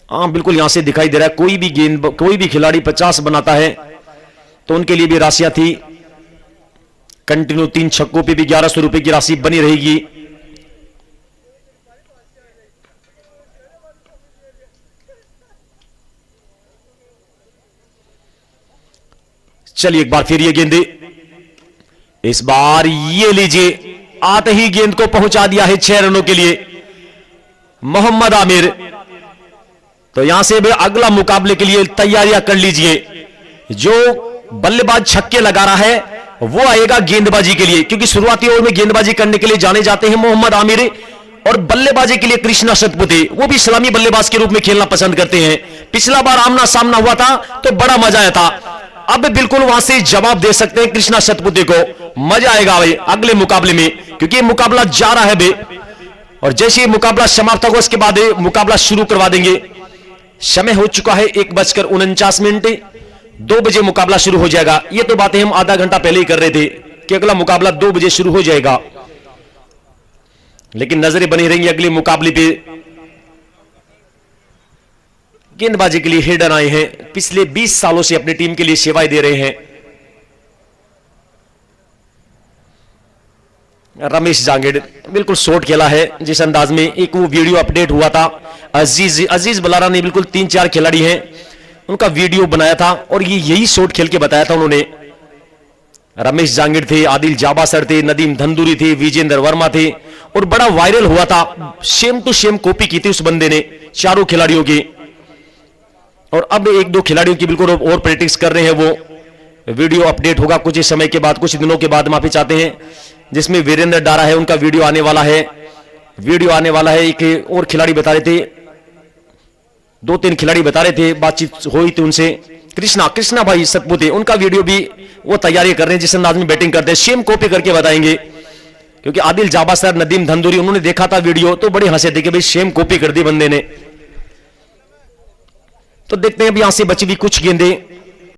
हाँ बिल्कुल, यहां से दिखाई दे रहा है, कोई भी खिलाड़ी 50 बनाता है तो उनके लिए भी राशियां थी। कंटिन्यू 3 छक्कों पे भी 1100 रुपए की राशि बनी रहेगी। चलिए एक बार फिर ये गेंदे, इस बार ये लीजिए, आते ही गेंद को पहुंचा दिया है 6 रनों के लिए मोहम्मद आमिर। तो यहां से भी अगला मुकाबले के लिए तैयारियां कर लीजिए, जो बल्लेबाज छक्के लगा रहा है वो आएगा गेंदबाजी के लिए, क्योंकि शुरुआती ओवर में गेंदबाजी करने के लिए जाने जाते हैं मोहम्मद आमिर, और बल्लेबाजी के लिए कृष्णा सतपुते, वो भी सलामी बल्लेबाज के रूप में खेलना पसंद करते हैं। पिछला बार आमना सामना हुआ था तो बड़ा मजा आया था, अब बिल्कुल वहां से जवाब दे सकते हैं कृष्णा सतपुते को। मजा आएगा भाई अगले मुकाबले में, क्योंकि ये मुकाबला जा रहा है बे, और जैसे ये मुकाबला समाप्त होगा उसके बाद मुकाबला शुरू करवा देंगे। समय हो चुका है 1:49, 2 बजे मुकाबला शुरू हो जाएगा। ये तो बातें हम आधा घंटा पहले ही कर रहे थे कि अगला मुकाबला 2 बजे शुरू हो जाएगा, लेकिन नजरें बनी रहेंगी अगले मुकाबले पे। गेंदबाजी के लिए हिडन आए हैं, पिछले 20 सालों से अपनी टीम के लिए सेवाएं दे रहे हैं। रमेश जांगेड़ बिल्कुल शॉट खेला है जिस अंदाज में, एक वो वीडियो अपडेट हुआ था, अजीज बलारा ने बिल्कुल 3-4 खिलाड़ी हैं उनका वीडियो बनाया था और ये यही शॉट खेल के बताया था उन्होंने। रमेश जांगेड़ थे, आदिल जाबासर थे, नदीम धंधुरी थे, विजेंद्र वर्मा थे, और बड़ा वायरल हुआ था। सेम टू सेम कॉपी की थी उस बंदे ने चारों खिलाड़ियों की, और अब 1-2 खिलाड़ियों की बिल्कुल और प्रैक्टिस कर रहे हैं। वो वीडियो अपडेट होगा कुछ समय के बाद, कुछ दिनों के बाद माफी चाहते हैं, जिसमें वीरेंद्र डारा है उनका वीडियो आने वाला है। एक और खिलाड़ी बता रहे थे, 2-3 खिलाड़ी बता रहे थे, बातचीत हुई थी उनसे। कृष्णा भाई सतपुते, उनका वीडियो भी वो तैयारी कर रहे हैं, जिस अंदाज में बैटिंग करते हैं सेम कॉपी करके बताएंगे, क्योंकि आदिल जाबासर, नदीम धंधुरी, उन्होंने देखा था वीडियो तो बड़े हंसे थे कि भाई सेम कॉपी कर दी बंदे ने। तो देखते हैं अभी यहां से बची हुई कुछ गेंदें